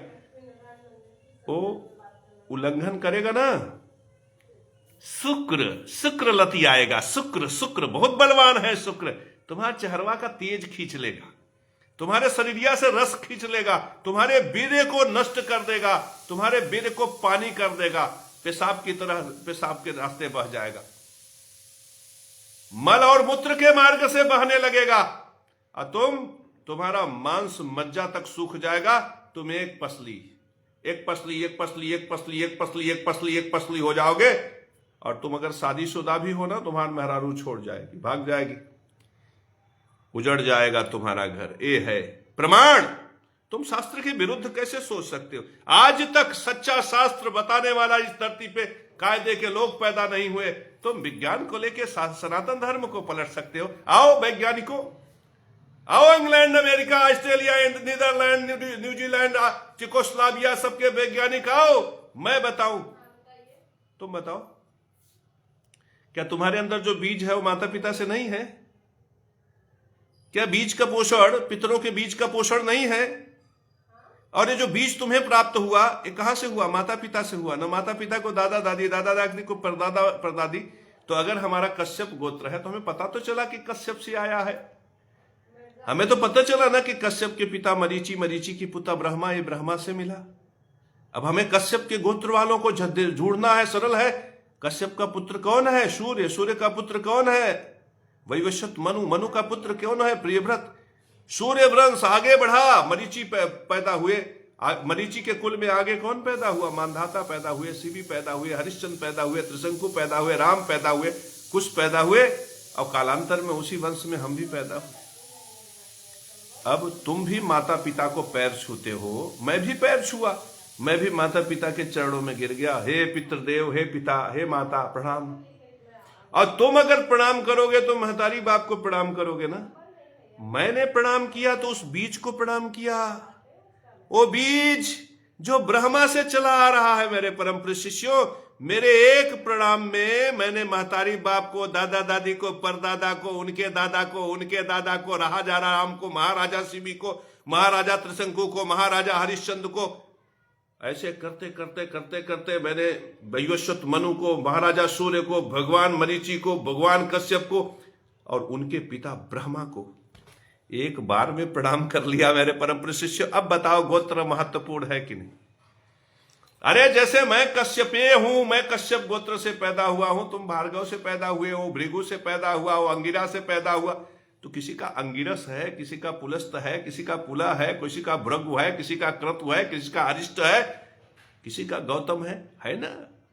वो उल्लंघन करेगा ना, शुक्र लती आएगा। शुक्र बहुत बलवान है। शुक्र तुम्हारा चेहरवा का तेज खींच लेगा, तुम्हारे शरीरिया से रस खींच लेगा, तुम्हारे वीर्य को नष्ट कर देगा, तुम्हारे वीर्य को पानी कर देगा, पेशाब की तरह पेशाब के रास्ते बह जाएगा, मल और मूत्र के मार्ग से बहने लगेगा, और तुम्हारा मांस मज्जा तक सूख जाएगा। तुम एक पसली हो जाओगे। और तुम अगर शादीशुदा भी हो ना, तुम्हारा मेहरारू छोड़ जाएगी, भाग जाएगी, उजड़ जाएगा तुम्हारा घर। ये है प्रमाण। तुम शास्त्र के विरुद्ध कैसे सोच सकते हो? आज तक सच्चा शास्त्र बताने वाला इस धरती पे कायदे के लोग पैदा नहीं हुए। तुम विज्ञान को लेके सनातन धर्म को पलट सकते हो? आओ वैज्ञानिकों, आओ England, America, Australia, Netherlands, New Zealand, Czechoslovakia, सबके वैज्ञानिक आओ, मैं बताऊं। तुम बताओ, क्या तुम्हारे अंदर जो बीज है वो माता पिता से नहीं है? क्या बीज का पोषण, पितरों के बीज का पोषण नहीं है? और ये जो बीज तुम्हें प्राप्त हुआ, ये कहां से हुआ? माता पिता से हुआ ना। माता पिता को दादा दादी, दादा दादी को परदादा परदादी। तो अगर हमारा कश्यप गोत्र है तो हमें पता तो चला कि कश्यप से आया है। हमें तो पता चला ना कि कश्यप के पिता मरीचि, मरीचि की पुत्र ब्रह्मा, ये ब्रह्मा से मिला। अब हमें कश्यप के गोत्र वालों को ढूंढना है। सरल है। कश्यप का पुत्र कौन है? सूर्य। सूर्य का पुत्र कौन है? वैवस्वत मनु। मनु का पुत्र कौन है? प्रियव्रत। सूर्य वंश आगे बढ़ा, मरीचि पैदा हुए। मरीचि के कुल में आगे कौन पैदा हुआ? मानधाता पैदा हुए, शिवी पैदा हुए, हरिश्चंद्र पैदा हुए, त्रिशंकु पैदा हुए, राम पैदा हुए, कुश पैदा हुए, और कालांतर में उसी वंश में हम भी पैदा हुए। अब तुम भी माता पिता को पैर छूते हो, मैं भी पैर छुआ, मैं भी माता पिता के चरणों में गिर गया। हे पितृदेव, हे पिता, हे माता, प्रणाम। और तुम अगर प्रणाम करोगे तो महतारी बाप को प्रणाम करोगे ना। मैंने प्रणाम किया तो उस बीज को प्रणाम किया। वो बीज जो ब्रह्मा से चला आ रहा है। मेरे परम प्रिय शिष्यों, मेरे एक प्रणाम में मैंने महतारी बाप को, दादा दादी को, परदादा को, उनके दादा को, उनके दादा को, राजा राम को, महाराजा शिवी को, महाराजा त्रिशंकु को, महाराजा हरिश्चंद्र को, ऐसे करते करते करते करते मैंने वैवस्वत मनु को, महाराजा सूर्य को, भगवान मरीचि को, भगवान कश्यप को और उनके पिता ब्रह्मा को एक बार में प्रणाम कर लिया। मेरे परम प्रिय शिष्य, अब बताओ गोत्र महत्वपूर्ण है कि नहीं? अरे जैसे मैं कश्यपे हूं, मैं कश्यप गोत्र से पैदा हुआ हूं, तुम भार्गव से पैदा हुए हो, भृगु से पैदा हुआ हो, अंगिरा से पैदा हुआ, तो किसी का अंगिरस है, किसी का पुलस्त है, किसी का पुला है, किसी का भृगु है, किसी का क्रतु है, किसी का अरिष्ट है, किसी का गौतम है ना?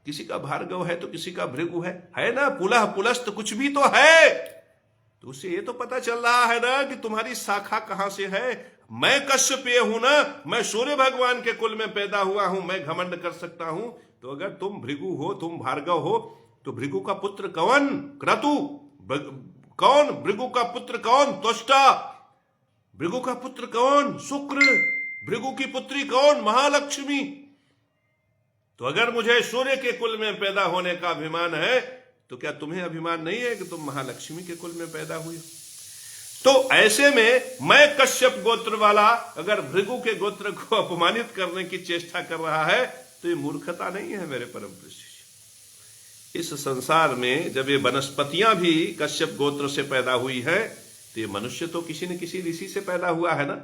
किसी का भार्गव है तो किसी का भृगु है ना? पुलह पुलस्त कुछ भी तो है। तो उससे ये तो पता चल रहा है ना कि तुम्हारी शाखा कहां से है। मैं कश्यपीय हूं ना, मैं सूर्य भगवान के कुल में पैदा हुआ हूं, मैं घमंड कर सकता हूं। तो अगर तुम भृगु हो, तुम भार्गव हो, तो भृगु का पुत्र कौन? क्रतु। कौन? भृगु का पुत्र कौन? त्वष्टा। भृगु का पुत्र कौन? शुक्र। भृगु की पुत्री कौन? महालक्ष्मी। तो अगर मुझे सूर्य के कुल में पैदा होने का अभिमान है, तो क्या तुम्हें अभिमान नहीं है कि तुम महालक्ष्मी के कुल में पैदा हुए? तो ऐसे में मैं कश्यप गोत्र वाला अगर भृगु के गोत्र को अपमानित करने की चेष्टा कर रहा है, तो ये मूर्खता नहीं है मेरे परम प्रिय। इस संसार में जब ये वनस्पतियां भी कश्यप गोत्र से पैदा हुई है, तो ये मनुष्य तो किसी न किसी ऋषि से पैदा हुआ है ना।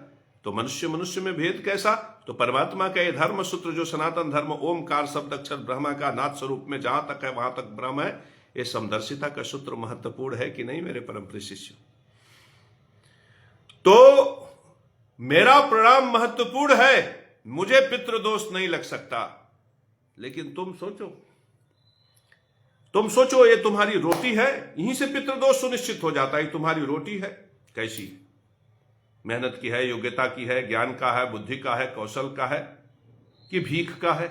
तो मनुष्य मनुष्य में भेद कैसा? तो परमात्मा का ये धर्म सूत्र जो सनातन धर्म, ओमकार शब्द अक्षर ब्रह्मा का नाथ स्वरूप में जहां तक है वहां तक ब्रह्म है। ये समदर्शिता का सूत्र महत्वपूर्ण है कि नहीं मेरे परम प्रिय शिष्य? तो मेरा प्रणाम महत्वपूर्ण है, मुझे पितृदोष नहीं लग सकता, लेकिन तुम सोचो ये तुम्हारी रोटी है, यहीं से पितृदोष सुनिश्चित हो जाता है। तुम्हारी रोटी है कैसी, मेहनत की है, योग्यता की है, ज्ञान का है, बुद्धि का है, कौशल का है, कि भीख का है?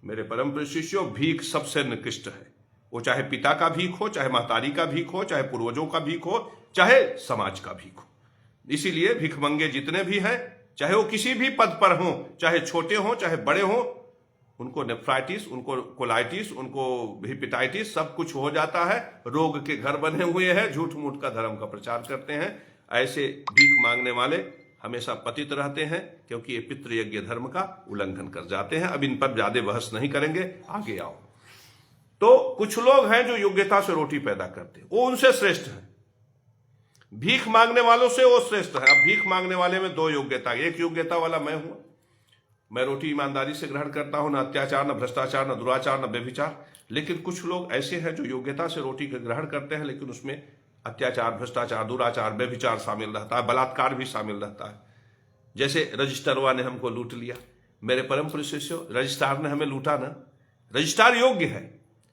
मेरे परम प्रिय शिष्यों, भीख सबसे निकृष्ट है। वो चाहे पिता का भीख हो, चाहे महतारी का भीख हो, चाहे पूर्वजों का भीख हो, चाहे समाज का भीख हो। इसीलिए भिखमंगे जितने भी हैं, चाहे वो किसी भी पद पर हों, चाहे छोटे हों चाहे बड़े हों, उनको नेफ्राइटिस, उनको कोलाइटिस, उनको हिपेटाइटिस सब कुछ हो जाता है। रोग के घर बने हुए हैं, झूठ मूठ का धर्म का प्रचार करते हैं। ऐसे भीख मांगने वाले हमेशा पतित रहते हैं, क्योंकि ये पितृयज्ञ धर्म का उल्लंघन कर जाते हैं। अब इन पर ज्यादा बहस नहीं करेंगे, आगे आओ। तो कुछ लोग हैं जो योग्यता से रोटी पैदा करते हैं, वो उनसे श्रेष्ठ है। भीख मांगने वालों से वो श्रेष्ठ है। अब भीख मांगने वाले में दो योग्यता, एक योग्यता वाला मैं हूं, मैं रोटी ईमानदारी से ग्रहण करता हूं, न अत्याचार, न भ्रष्टाचार, न दुराचार, न व्यभिचार। लेकिन कुछ लोग ऐसे हैं जो योग्यता से रोटी का ग्रहण करते हैं, लेकिन उसमें अत्याचार, भ्रष्टाचार, दुराचार, व्यभिचार शामिल रहता है, बलात्कार भी शामिल रहता है। जैसे रजिस्ट्रारवा ने हमको लूट लिया। मेरे परम प्रिय शिष्यों, रजिस्ट्रार ने हमें लूटा ना, रजिस्ट्रार योग्य है,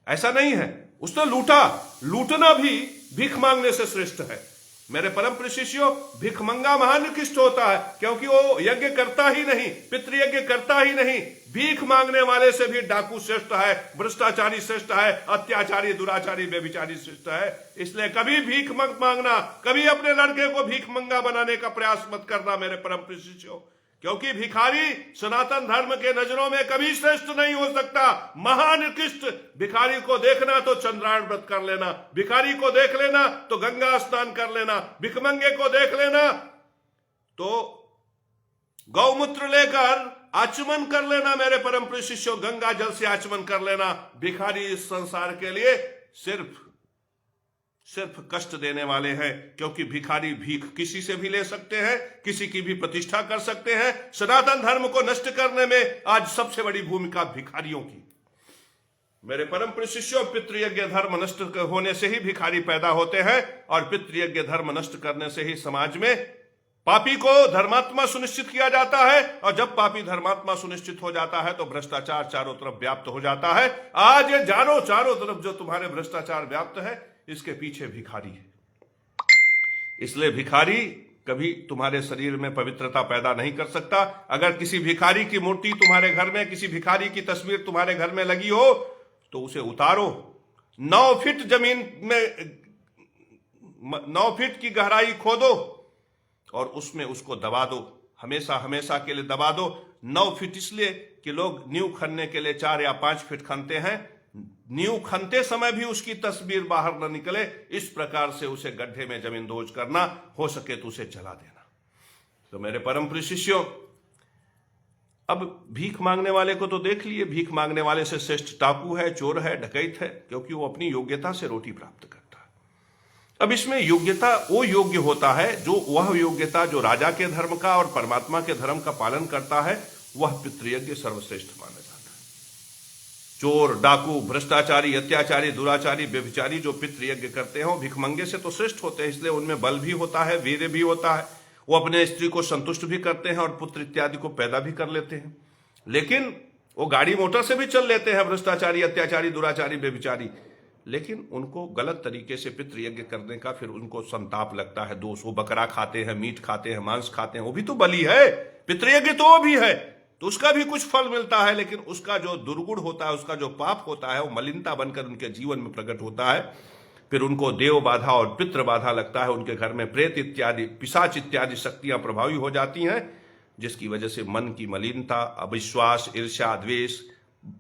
ऐसा नहीं है, उसने लूटा। लूटना भी भीख मांगने से श्रेष्ठ है। मेरे परम प्रिय शिष्यों, भिखमंगा महानिकृष्ट होता है, क्योंकि वो यज्ञ करता ही नहीं, पितृयज्ञ करता ही नहीं। भीख मांगने वाले से भी डाकू श्रेष्ठ है, भ्रष्टाचारी श्रेष्ठ है, अत्याचारी, दुराचारी, व्यभिचारी श्रेष्ठ है। इसलिए कभी भीख मत मांगना, कभी अपने लड़के को भीख मंगा बनाने का प्रयास मत करना मेरे परम प्रिय शिष्यों, क्योंकि भिखारी सनातन धर्म के नजरों में कभी श्रेष्ठ नहीं हो सकता। महानिकृष्ट भिखारी को देखना तो चंद्रायण व्रत कर लेना, भिखारी को देख लेना तो गंगा स्नान कर लेना, भिखमंगे को देख लेना तो गौमूत्र लेकर आचमन कर लेना मेरे परम प्रिय शिष्यों, गंगा जल से आचमन कर लेना। भिखारी इस संसार के लिए सिर्फ कष्ट देने वाले हैं, क्योंकि भिखारी भीख किसी से भी ले सकते हैं, किसी की भी प्रतिष्ठा कर सकते हैं। सनातन धर्म को नष्ट करने में आज सबसे बड़ी भूमिका भिखारियों की। मेरे परम प्रिय शिष्यों, पितृयज्ञ धर्म नष्ट होने से ही भिखारी पैदा होते हैं, और पितृयज्ञ धर्म नष्ट करने से ही समाज में पापी को धर्मात्मा सुनिश्चित किया जाता है, और जब पापी धर्मात्मा सुनिश्चित हो जाता है तो भ्रष्टाचार चारों तरफ व्याप्त हो जाता है। आज ये जानो, चारों तरफ जो तुम्हारे भ्रष्टाचार व्याप्त है, इसके पीछे भिखारी है। इसलिए भिखारी कभी तुम्हारे शरीर में पवित्रता पैदा नहीं कर सकता। अगर किसी भिखारी की मूर्ति तुम्हारे घर में, किसी भिखारी की तस्वीर तुम्हारे घर में लगी हो तो उसे उतारो, 9 फीट जमीन में 9 फीट की गहराई खोदो और उसमें उसको दबा दो, हमेशा हमेशा के लिए दबा दो। 9 फीट इसलिए कि लोग नींव खनने के लिए 4 या 5 फीट खनते हैं, नींव खनते समय भी उसकी तस्वीर बाहर न निकले, इस प्रकार से उसे गड्ढे में जमीन दोज करना, हो सके तो उसे जला देना। तो मेरे परम प्रिय शिष्यों, अब भीख मांगने वाले को तो देख लिए, भीख मांगने वाले से श्रेष्ठ डाकू है, चोर है, डकैत है, क्योंकि वो अपनी योग्यता से रोटी प्राप्त करता है। अब इसमें योग्यता वो योग्य होता है जो वह योग्यता जो राजा के धर्म का और परमात्मा के धर्म का पालन करता है, वह पितृयज्ञ सर्वश्रेष्ठ माना जाता है। चोर, डाकू, भ्रष्टाचारी, अत्याचारी, दुराचारी, व्यभिचारी जो पितृयज्ञ करते हैं वो भिखमंगे से तो श्रेष्ठ होते हैं, इसलिए उनमें बल भी होता है, वीर्य भी होता है, वो अपने स्त्री को संतुष्ट भी करते हैं और पुत्र इत्यादि को पैदा भी कर लेते हैं। लेकिन वो गाड़ी मोटर से भी चल लेते हैं, भ्रष्टाचारी, अत्याचारी, दुराचारी, व्यभिचारी, लेकिन उनको गलत तरीके से पितृयज्ञ करने का फिर उनको संताप लगता है, दोष। वो बकरा खाते हैं, मीट खाते हैं, मांस खाते हैं, वो भी तो बलि है, पितृयज्ञ तो वो भी है, तो उसका भी कुछ फल मिलता है, लेकिन उसका जो दुर्गुण होता है, उसका जो पाप होता है, वो मलिनता बनकर उनके जीवन में प्रकट होता है। फिर उनको देव बाधा और पितृ बाधा लगता है, उनके घर में प्रेत इत्यादि, पिशाच इत्यादि शक्तियां प्रभावी हो जाती हैं, जिसकी वजह से मन की मलिनता, अविश्वास, ईर्ष्या, द्वेष,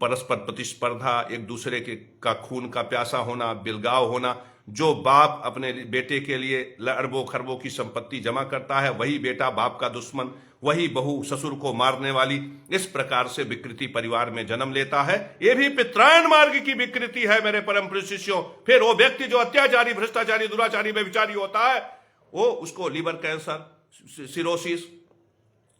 परस्पर प्रतिस्पर्धा, एक दूसरे के का खून का प्यासा होना, बिलगाव होना। जो बाप अपने बेटे के लिए अरबों खरबों की संपत्ति जमा करता है, वही बेटा बाप का दुश्मन, वही बहू ससुर को मारने वाली, इस प्रकार से विकृति परिवार में जन्म लेता है। यह भी पितृयन मार्ग की विकृति है मेरे परम प्रिय शिष्यों। फिर वो व्यक्ति जो अत्याचारी, भ्रष्टाचारी, दुराचारी, व्यभिचारी होता है, वो उसको liver cancer, cirrhosis,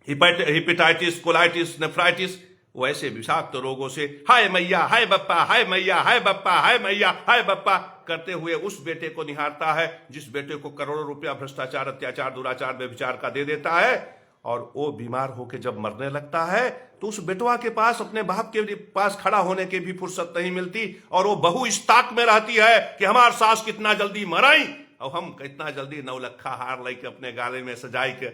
hepatitis, colitis, nephritis, वो ऐसे विषाक्त रोगों से हाय मैया हाय बप्पा, हाय मैया हाय बप्पा, हाय मैया हाय बप्पा करते हुए उस बेटे को निहारता है जिस बेटे को करोड़ों रुपया भ्रष्टाचार, अत्याचार, दुराचार, व्यभिचार का दे देता है। और वो बीमार होकर जब मरने लगता है तो उस बेटवा के पास अपने बाप के पास खड़ा होने की भी फुर्सत नहीं मिलती, और वो बहू इस ताक में रहती है कि हमार सास कितना जल्दी मराई और हम कितना जल्दी नौलखा हार लेके अपने गाले में सजाई के।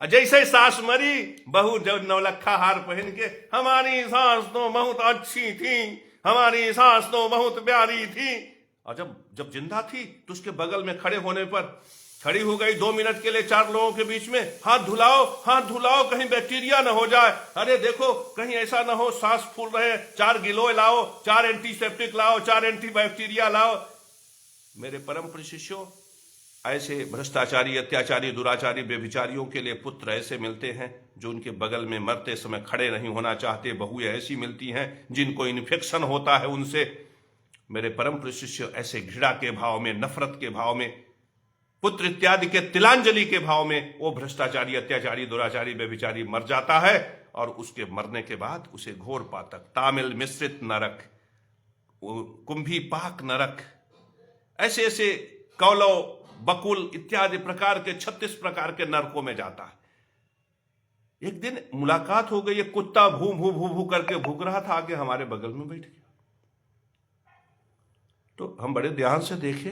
जैसे सास मरी, बहू जब नौलखा हार पहन के, हमारी सास तो बहुत अच्छी थी, हमारी सास तो बहुत प्यारी थी। और जब जिंदा थी तो उसके बगल में खड़े होने पर खड़ी हो गई 2 मिनट के लिए 4 लोगों के बीच में, हाथ धुलाओ कहीं बैक्टीरिया ना हो जाए, अरे देखो कहीं ऐसा ना हो सांस फूल रहे, 4 गिलोय लाओ, 4 एंटीसेप्टिक लाओ, 4 एंटीबैक्टीरिया लाओ। मेरे परम प्रिय शिष्यों, ऐसे भ्रष्टाचारी, अत्याचारी, दुराचारी, व्यभिचारियों के लिए पुत्र ऐसे मिलते हैं जो उनके बगल में मरते समय खड़े नहीं होना चाहते। बहुएं ऐसी मिलती हैं जिनको इन्फेक्शन होता है उनसे। मेरे परम प्रिय शिष्य, ऐसे घृणा के भाव में, नफरत के भाव में, पुत्र इत्यादि के तिलांजलि के भाव में वो भ्रष्टाचारी, अत्याचारी, दुराचारी, व्यभिचारी मर जाता है। और उसके मरने के बाद उसे घोर पातक, तामिल मिश्रित नरक, कुंभी पाक नरक, ऐसे ऐसे कौलव, बकुल इत्यादि प्रकार के 36 प्रकार के नरकों में जाता है। एक दिन मुलाकात हो गई, एक कुत्ता भू भू भू भू करके भूक रहा था, आगे हमारे बगल में बैठ गया। तो हम बड़े ध्यान से देखे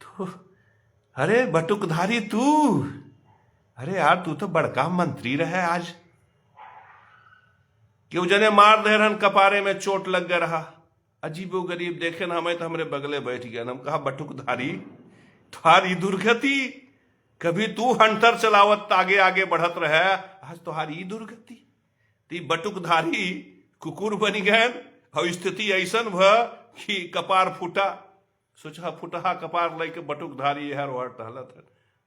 तो अरे बटुकधारी तू, अरे यार तू तो बड़का मंत्री रहे आज, क्यों जने मार दे रहन, कपारे में चोट लग गया रहा। अजीबो गरीब देखे ना हमें, तो हमरे बगले बैठ गया। हम कहा बटुकधारी तुम्हारी दुर्गति, कभी तू हंटर चलावत आगे आगे बढ़त रहे, आज तुम्हारी दुर्गति। ती बटुकधारी कुकुर बन गए और स्थिति ऐसन भ कि कपार फूटा। सोचा फुटहा कपार लेके बटुकधारी है और टहलत है।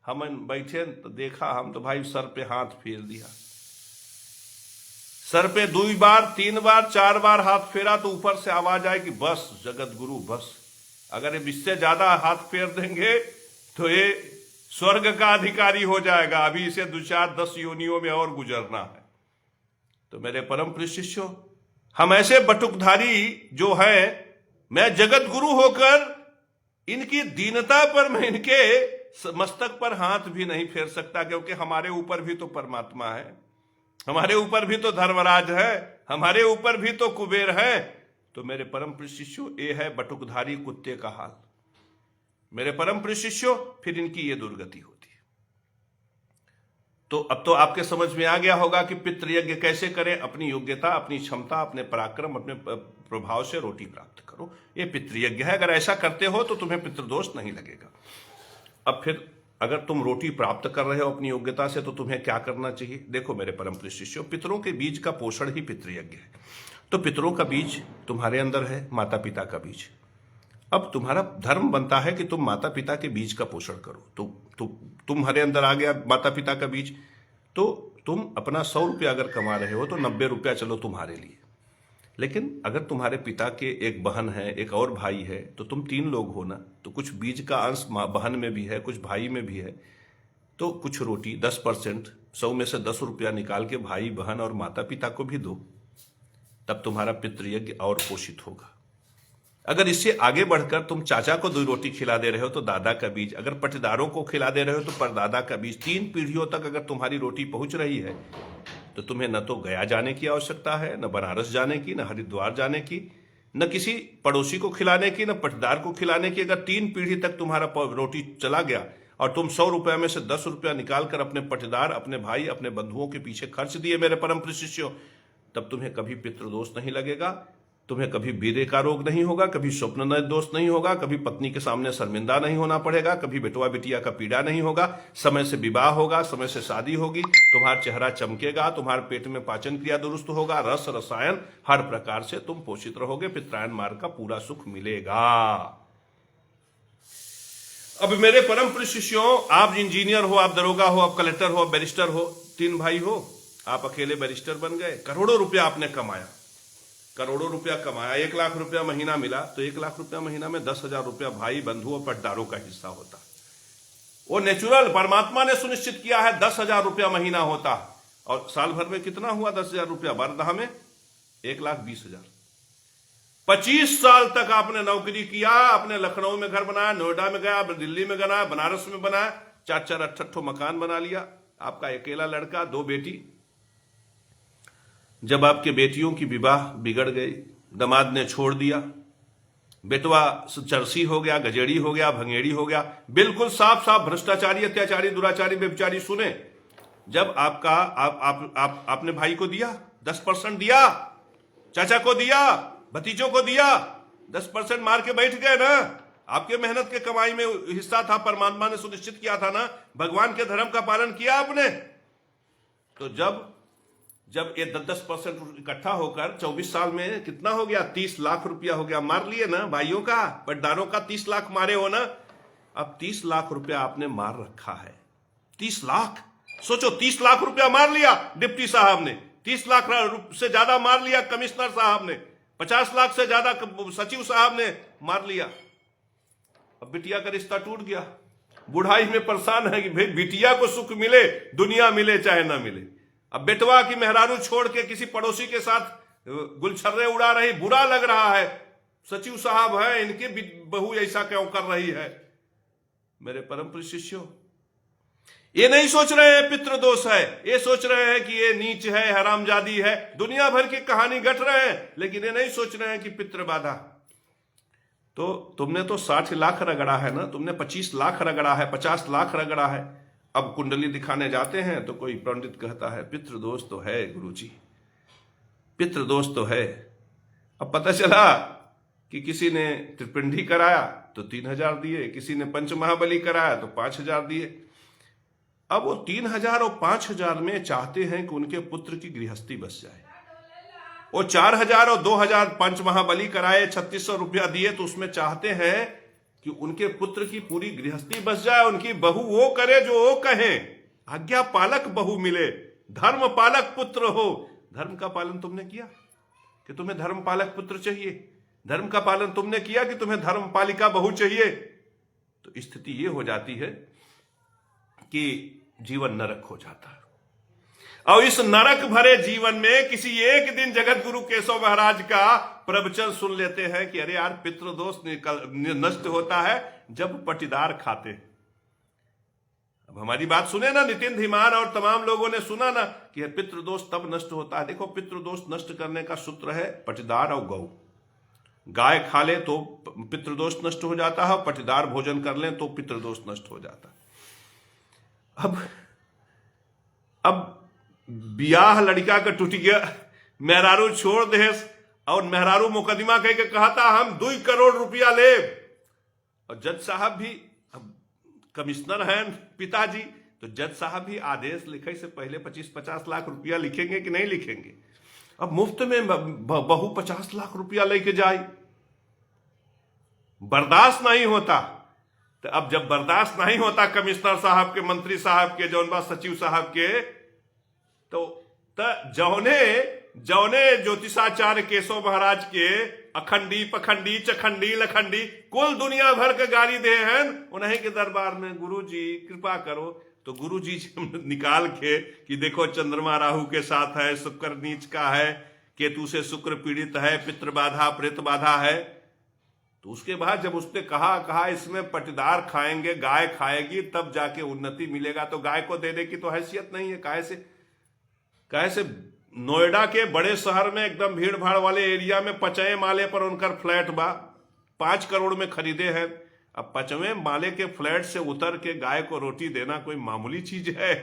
हम बैठे तो देखा, हम तो भाई सर पे हाथ फेर दिया। सर पे 2 बार 3 बार 4 बार हाथ फेरा तो ऊपर से आवाज आए कि बस जगत गुरु बस, अगर इससे ज्यादा हाथ फेर देंगे तो ये स्वर्ग का अधिकारी हो जाएगा, अभी इसे 2 4 10 योनियों में और गुजरना है। तो मेरे परम प्रिय शिष्यों, हम ऐसे बटुकधारी जो है, मैं जगत गुरु होकर इनकी दीनता पर मैं इनके मस्तक पर हाथ भी नहीं फेर सकता, क्योंकि हमारे ऊपर भी तो परमात्मा है, हमारे ऊपर भी तो धर्मराज है, हमारे ऊपर भी तो कुबेर है। तो मेरे परम प्रिय शिष्यों, ये है बटुकधारी कुत्ते का हाल। मेरे परम प्रिय शिष्यों, फिर इनकी ये दुर्गति होती है। तो अब तो आपके समझ में आ गया होगा कि पितृयज्ञ कैसे करें। अपनी योग्यता, अपनी क्षमता, अपने पराक्रम, अपने प्रभाव से रोटी प्राप्त करो, ये पितृयज्ञ है। अगर ऐसा करते हो तो तुम्हें पितृदोष नहीं लगेगा। अब फिर अगर तुम रोटी प्राप्त कर रहे हो अपनी योग्यता से, तो तुम्हें क्या करना चाहिए। देखो मेरे परम प्रिय शिष्यों, पितरों के बीज का पोषण ही पितृयज्ञ है। तो पितरों का बीज तुम्हारे अंदर है, माता पिता का बीज। अब तुम्हारा धर्म बनता है कि तुम माता पिता के बीज का पोषण करो। तो तुम्हारे अंदर आ गया माता पिता का बीज, तो तुम अपना 100 रुपया अगर कमा रहे हो तो 90 रुपया चलो तुम्हारे लिए। लेकिन अगर तुम्हारे पिता के एक बहन है, एक और भाई है, तो तुम 3 लोग हो ना, तो कुछ बीज का अंश बहन में भी है, कुछ भाई में भी है। तो कुछ रोटी 10%, 100 में से 10 रुपया निकाल के भाई बहन और माता पिता को भी दो, तब तुम्हारा पितृयज्ञ और पोषित होगा। अगर इससे आगे बढ़कर तुम चाचा को 2 रोटी खिला दे रहे हो तो दादा का बीज, अगर पटदारों को खिला दे रहे हो तो परदादा का बीज, 3 पीढ़ियों तक अगर तुम्हारी रोटी पहुंच रही है तो तुम्हें न तो गया जाने की आवश्यकता है, न बनारस जाने की, न हरिद्वार जाने की, न किसी पड़ोसी को खिलाने की, न पटदार को खिलाने की। अगर 3 पीढ़ी तक तुम्हारा रोटी चला गया और तुम 100 रुपया में से 10 रुपया निकाल कर अपने पटदार, अपने भाई, अपने बंधुओं के पीछे खर्च दिए मेरे परम प्रिय शिष्यों, तब तुम्हें कभी पितृदोष नहीं लगेगा, तुम्हें कभी बीरे का रोग नहीं होगा, कभी स्वप्न दोष नहीं होगा, कभी पत्नी के सामने शर्मिंदा नहीं होना पड़ेगा, कभी बेटवा बिटिया का पीड़ा नहीं होगा, समय से विवाह होगा, समय से शादी होगी, तुम्हारा चेहरा चमकेगा, तुम्हारे पेट में पाचन क्रिया दुरुस्त होगा, रस रसायन हर प्रकार से तुम पोषित रहोगे, पितरायन मार्ग का पूरा सुख मिलेगा। अब मेरे परम प्रिय शिष्यों, आप इंजीनियर हो, आप दरोगा हो, आप कलेक्टर हो, आप बैरिस्टर हो, 3 भाई हो, आप अकेले बैरिस्टर बन गए, करोड़ों रुपया आपने कमाया, करोड़ों रुपया कमाया, 1 लाख रुपया महीना मिला, तो 1 लाख रुपया महीना में 10,000 रुपया भाई बंधु और पटदारों का हिस्सा होता। वो नेचुरल परमात्मा ने सुनिश्चित किया है 10,000 रुपया महीना होता। और साल भर में कितना हुआ 10,000 रुपया, वारदाह में 1,20,000। 25 साल तक आपने नौकरी किया, आपने लखनऊ में घर बनाया, नोएडा में गया, दिल्ली में बनाया, बनारस में बनाया, 4-4 अट्ठो मकान बना लिया। आपका अकेला लड़का, 2 बेटी। जब आपके बेटियों की विवाह बिगड़ गई, दामाद ने छोड़ दिया, बेटवा चरसी हो गया, गजेड़ी हो गया, भंगेड़ी हो गया, बिल्कुल साफ साफ भ्रष्टाचारी, अत्याचारी, दुराचारी, व्यभिचारी। सुने, जब आपने भाई को दिया, 10% दिया, चाचा को दिया, भतीजों को दिया, 10% मार के बैठ गए ना। आपके मेहनत के कमाई में हिस्सा था, परमात्मा ने सुनिश्चित किया था ना, भगवान के धर्म का पालन किया आपने। तो जब ये 10% इकट्ठा होकर 24 साल में कितना हो गया, 30 लाख रुपया हो गया। मार लिए ना भाइयों का, पटदारों का 30 लाख मारे हो ना। अब 30 लाख रुपया आपने मार रखा है। 30 लाख, सोचो, 30 लाख रुपया मार लिया डिप्टी साहब ने, 30 लाख से ज्यादा मार लिया कमिश्नर साहब ने, 50 लाख से ज्यादा सचिव साहब ने मार लिया। अब बिटिया का रिश्ता टूट गया, बुढ़ाई में परेशान है कि भाई बिटिया को सुख मिले, दुनिया मिले चाहे ना मिले। अब बेटवा की मेहरारू छोड़ के किसी पड़ोसी के साथ गुलछर्रे उड़ा रही, बुरा लग रहा है। सचिव साहब है, इनकी बहू ऐसा क्यों कर रही है। मेरे परम प्रिय शिष्यों, ये नहीं सोच रहे हैं पितृदोष है, ये सोच रहे हैं कि ये नीच है, हरामजादी है, दुनिया भर की कहानी गढ़ रहे हैं, लेकिन ये नहीं सोच रहे हैं कि पितृबाधा। तो तुमने तो 60 लाख रगड़ा है ना, तुमने 25 लाख रगड़ा है, 50 लाख रगड़ा है। अब कुंडली दिखाने जाते हैं तो कोई पंडित कहता है पितृदोष तो है गुरुजी, पितृदोष तो है। अब पता चला कि किसी ने त्रिपिंडी कराया तो 3,000 दिए, किसी ने पंचमहाबली कराया तो 5,000 दिए। अब वो 3,000 और 5,000 में चाहते हैं कि उनके पुत्र की गृहस्थी बस जाए। वो 4,000 और 2,000 पंचमहाबली कराए, 3,600 रुपया दिए, तो उसमें चाहते हैं कि उनके पुत्र की पूरी गृहस्थी बस जाए, उनकी बहू वो करे जो वो कहे, आज्ञा पालक बहू मिले, धर्म पालक पुत्र हो। धर्म का पालन तुमने किया कि तुम्हें धर्म पालक पुत्र चाहिए? धर्म का पालन तुमने किया कि तुम्हें धर्म पालिका बहू चाहिए? तो स्थिति ये हो जाती है कि जीवन नरक हो जाता है। और इस नरक भरे जीवन में किसी एक दिन जगत गुरु केशव महाराज का प्रवचन सुन लेते हैं कि अरे यार, पितृदोष नष्ट होता है जब पटीदार खाते। अब हमारी बात सुने ना, नितिन धीमान और तमाम लोगों ने सुना ना कि पितृदोष तब नष्ट होता है। देखो, पितृदोष नष्ट करने का सूत्र है पटीदार और गौ। गाय खा ले तो पितृदोष नष्ट हो जाता है, पटीदार भोजन कर ले तो पितृदोष नष्ट हो जाता है। अब बियाह लड़का का टूट गया, मेहरारू छोड़ दे, और मेहरारू मुकदमा कह के कहता हम 2 करोड़ रुपया ले। और जज साहब भी, अब कमिश्नर हैं पिताजी, तो जज साहब भी आदेश लिखे से पहले 25-50 लाख रुपया लिखेंगे कि नहीं लिखेंगे। अब मुफ्त में बहू 50 लाख रुपया लेके जाए, बर्दाश्त नहीं होता। तो अब जब बर्दाश्त नहीं होता कमिश्नर साहब के, मंत्री साहब के, जौन बात सचिव साहब के, तो जौने ज्योतिषाचार्य केशव महाराज के अखंडी, पखंडी, चखंडी, लखंडी कुल दुनिया भर के गाली दे हैं, उन्हीं के दरबार में गुरुजी कृपा करो। तो गुरुजी निकाल के कि देखो, चंद्रमा राहु के साथ है, शुक्र नीच का है, केतु से शुक्र पीड़ित है, पितृबाधा, प्रेत बाधा है। तो उसके बाद जब उसने कहा इसमें पटीदार खाएंगे, गाय खाएगी, तब जाके उन्नति मिलेगा। तो गाय को देने की तो हैसियत नहीं है। कैसे नोएडा के बड़े शहर में एकदम भीड़ भाड़ वाले एरिया में 5वें माले पर उनका फ्लैट बा, 5 करोड़ में खरीदे हैं। अब 5वें माले के फ्लैट से उतर के गाय को रोटी देना कोई मामूली चीज है?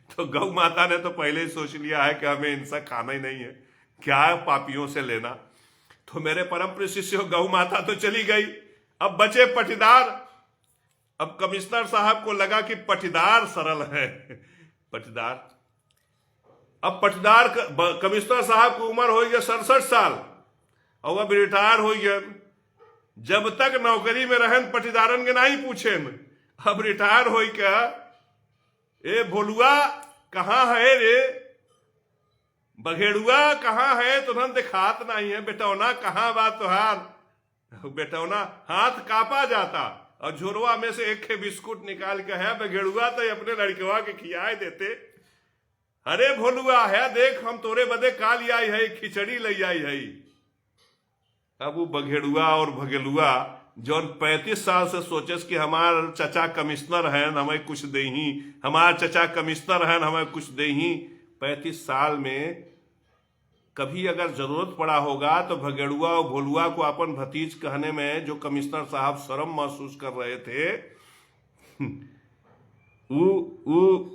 तो गौ माता ने तो पहले ही सोच लिया है कि हमें इनसे खाना ही नहीं है, क्या पापियों से लेना। तो मेरे परम प्रिय शिष्यों, गौ माता तो चली गई, अब बचे पटीदार। अब कमिश्नर साहब को लगा कि पटीदार सरल है, पटीदार। अब पटीदार कमिश्नर साहब की उम्र हो गई 67 साल, और अब रिटायर हो गए। जब तक नौकरी में रहन पटीदारन के नहीं पूछे, अब रिटायर हो क्या, ए भोलुआ कहाँ है रे, बघेड़ुआ कहाँ है, तुरंत दिखात नहीं है, बेटौना कहाँ बात तुहार। बेटौना हाथ कापा जाता और झोरवा में से एक बिस्कुट निकाल के है, बघेड़ुआ तो अपने लड़कवा के खियाए देते। अरे भोलुआ है, देख हम तोरे बदे का लिया है, खिचड़ी ले आई है। अब वो बघेड़ुआ और भगेलुआ जो 35 साल से सोचे कि हमार चचा कमिश्नर हैं, हमें कुछ दे ही, हमार चचा कमिश्नर हैं, हमें कुछ दे ही। 35 साल में कभी अगर जरूरत पड़ा होगा तो भगेड़ुआ और भोलुआ को अपन भतीज कहने में जो कमिश्नर साहब शर्म महसूस कर रहे थे, वो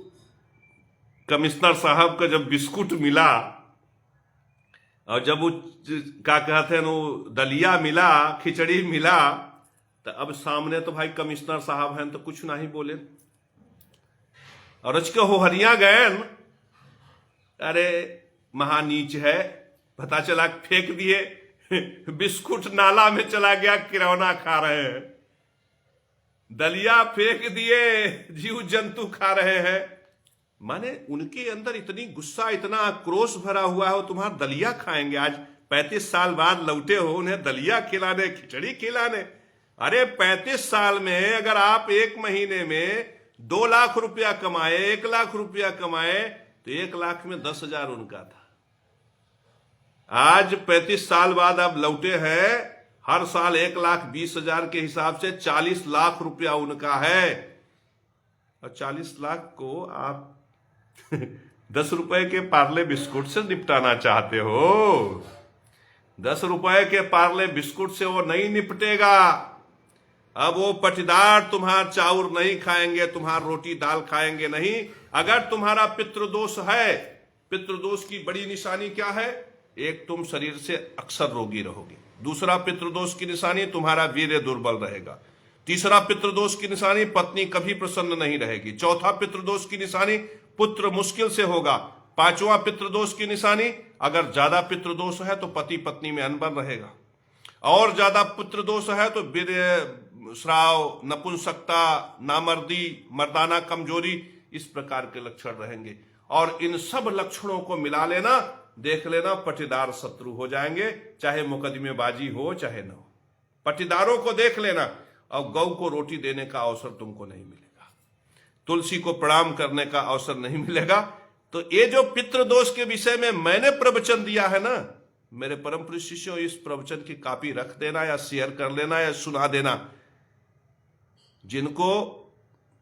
कमिश्नर साहब का जब बिस्कुट मिला और जब वो क्या कहते हैं वो दलिया मिला, खिचड़ी मिला, तो अब सामने तो भाई कमिश्नर साहब हैं तो कुछ नहीं बोले। और अचके हो हरिया गए, अरे महानीच है, पता चला फेंक दिए, बिस्कुट नाला में चला गया, किरौना खा रहे हैं। दलिया फेंक दिए, जीव जंतु खा रहे हैं। माने उनके अंदर इतनी गुस्सा, इतना आक्रोश भरा हुआ हो, तुम्हारा दलिया खाएंगे। आज 35 साल बाद लौटे हो, उन्हें दलिया खिलाने, खिचड़ी खिलाने। अरे 35 साल में अगर आप एक महीने में 2 लाख रुपया कमाए, 1 लाख रुपया कमाए, तो 1 लाख में 10,000 उनका था। आज 35 साल बाद आप लौटे हैं, हर साल 1,20,000 के हिसाब से 40 लाख रुपया उनका है। और 40 लाख को आप 10 रुपए के पार्ले बिस्कुट से निपटाना चाहते हो। 10 रुपए के पार्ले बिस्कुट से वो नहीं निपटेगा। अब वो पटीदार तुम्हारा चाउर नहीं खाएंगे, तुम्हारा रोटी दाल खाएंगे नहीं। अगर तुम्हारा पितृदोष है, पितृदोष की बड़ी निशानी क्या है? एक, तुम शरीर से अक्सर रोगी रहोगे। दूसरा पितृदोष की निशानी, तुम्हारा वीर्य दुर्बल रहेगा। तीसरा पितृदोष की निशानी, पत्नी कभी प्रसन्न नहीं रहेगी। चौथा पितृदोष की निशानी, पुत्र मुश्किल से होगा। पांचवा पितृदोष की निशानी, अगर ज्यादा पितृदोष है तो पति पत्नी में अनबन रहेगा, और ज्यादा पितृदोष है तो वीर्य श्राव, नपुंसकता, नामर्दी, मर्दाना कमजोरी, इस प्रकार के लक्षण रहेंगे। और इन सब लक्षणों को मिला लेना, देख लेना पटीदार शत्रु हो जाएंगे, चाहे मुकदमेबाजी हो चाहे न हो। पटीदारों को देख लेना, और गौ को रोटी देने का अवसर तुमको नहीं मिलेगा, तुलसी को प्रणाम करने का अवसर नहीं मिलेगा। तो ये जो पितृदोष के विषय में मैंने प्रवचन दिया है ना, मेरे परम प्रिय शिष्यों, इस प्रवचन की कॉपी रख देना या शेयर कर लेना या सुना देना। जिनको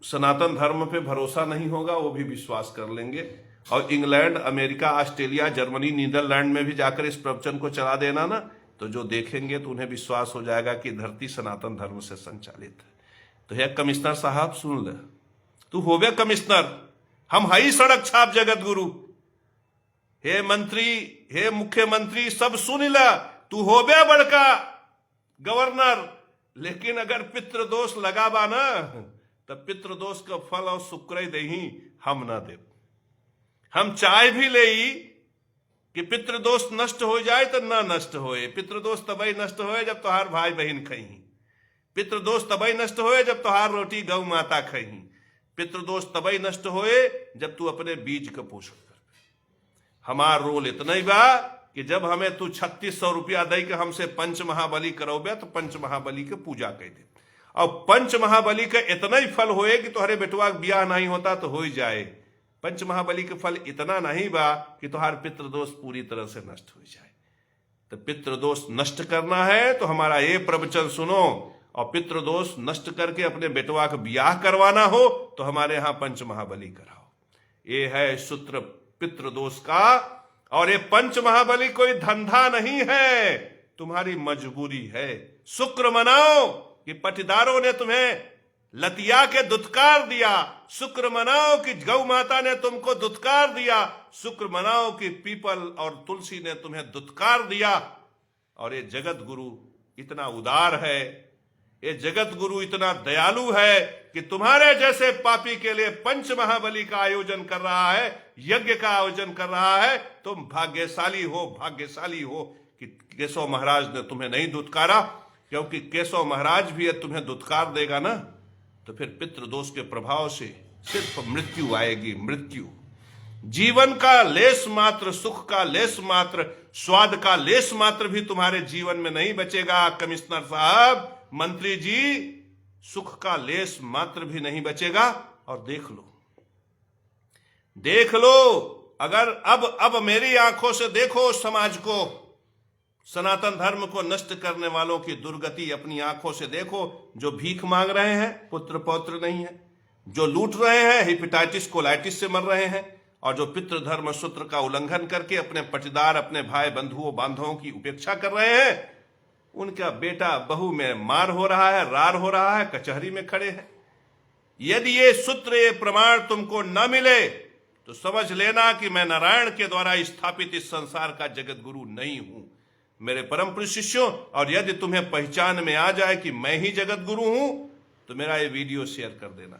सनातन धर्म पे भरोसा नहीं होगा वो भी विश्वास कर लेंगे। और England, America, Australia, Germany, Netherlands में भी जाकर इस प्रवचन को चला देना ना, तो जो देखेंगे तो उन्हें विश्वास हो जाएगा कि धरती सनातन धर्म से संचालित है। तो हे कमिश्नर साहब सुन ले, तू होवे कमिश्नर, हम हई सड़क छाप जगत गुरु। हे मंत्री, हे मुख्यमंत्री, सब सुन ला, तू होवे बड़का गवर्नर, लेकिन अगर पितृदोष लगाबा ना, तब पितृदोष का फल और शुक्र दही हम ना दे। हम चाय भी ले कि पितृदोष नष्ट हो जाए तो ना नष्ट होए। पितृदोष तबई नष्ट होए जब तोहार भाई बहन खही। पितृदोष तबई नष्ट होए जब तोहार रोटी गौ माता खही। पितृदोष तबई नष्ट होए जब तू अपने बीज का पोषण कर। हमार रोल इतना ही बा कि जब हमें तू 3600 रुपया दे के हमसे पंच महाबली करोबे, तो पंच महाबली के पूजा कर दे। और पंच महाबली का इतना ही फल होए कि तुम्हारे बेटवा ब्याह नहीं होता तो हो ही जाए। पंच महाबली के फल इतना नहीं बा कि तुम्हार पितृदोष पूरी तरह से नष्ट हो जाए। तो पितृदोष नष्ट करना है तो हमारा ये प्रवचन सुनो, और पितृदोष नष्ट करके अपने बेटवा का ब्याह करवाना हो तो हमारे यहां पंच महाबली कराओ। ये है सूत्र पितृदोष का। और ये पंच महाबली कोई धंधा नहीं है, तुम्हारी मजबूरी है। शुक्र मनाओ कि पटीदारों ने तुम्हें लतिया के दुत्कार दिया। शुक्र मनाओ कि गौ माता ने तुमको दुत्कार दिया। शुक्र मनाओ कि पीपल और तुलसी ने तुम्हें दुत्कार दिया। और ये जगत गुरु इतना उदार है, ये जगत गुरु इतना दयालु है कि तुम्हारे जैसे पापी के लिए पंच महाबली का आयोजन कर रहा है, यज्ञ का आयोजन कर रहा है। तुम भाग्यशाली हो, भाग्यशाली हो कि केशव महाराज ने तुम्हें नहीं दुत्कारा। क्योंकि केशव महाराज भी तुम्हें दुत्कार देगा ना, तो फिर पितृदोष के प्रभाव से सिर्फ मृत्यु आएगी, मृत्यु। जीवन का लेस मात्र, सुख का लेस मात्र, स्वाद का लेस मात्र भी तुम्हारे जीवन में नहीं बचेगा। कमिश्नर साहब, मंत्री जी, सुख का लेस मात्र भी नहीं बचेगा। और देख लो अगर अब मेरी आंखों से देखो उस समाज को, सनातन धर्म को नष्ट करने वालों की दुर्गति अपनी आंखों से देखो, जो भीख मांग रहे हैं, पुत्र पौत्र नहीं है, जो लूट रहे हैं, हेपेटाइटिस कोलाइटिस से मर रहे हैं, और जो पितृधर्म सूत्र का उल्लंघन करके अपने पटीदार, अपने भाई बंधुओं बांधवों की उपेक्षा कर रहे हैं, उनका बेटा बहू में मार हो रहा है, रार हो रहा है, कचहरी में खड़े हैं। यदि ये सूत्र, ये प्रमाण तुमको न मिले तो समझ लेना कि मैं नारायण के द्वारा स्थापित इस संसार का जगत गुरु नहीं हूं, मेरे परम प्रिय शिष्यों। और यदि तुम्हें पहचान में आ जाए कि मैं ही जगत गुरु हूं तो मेरा ये वीडियो शेयर कर देना।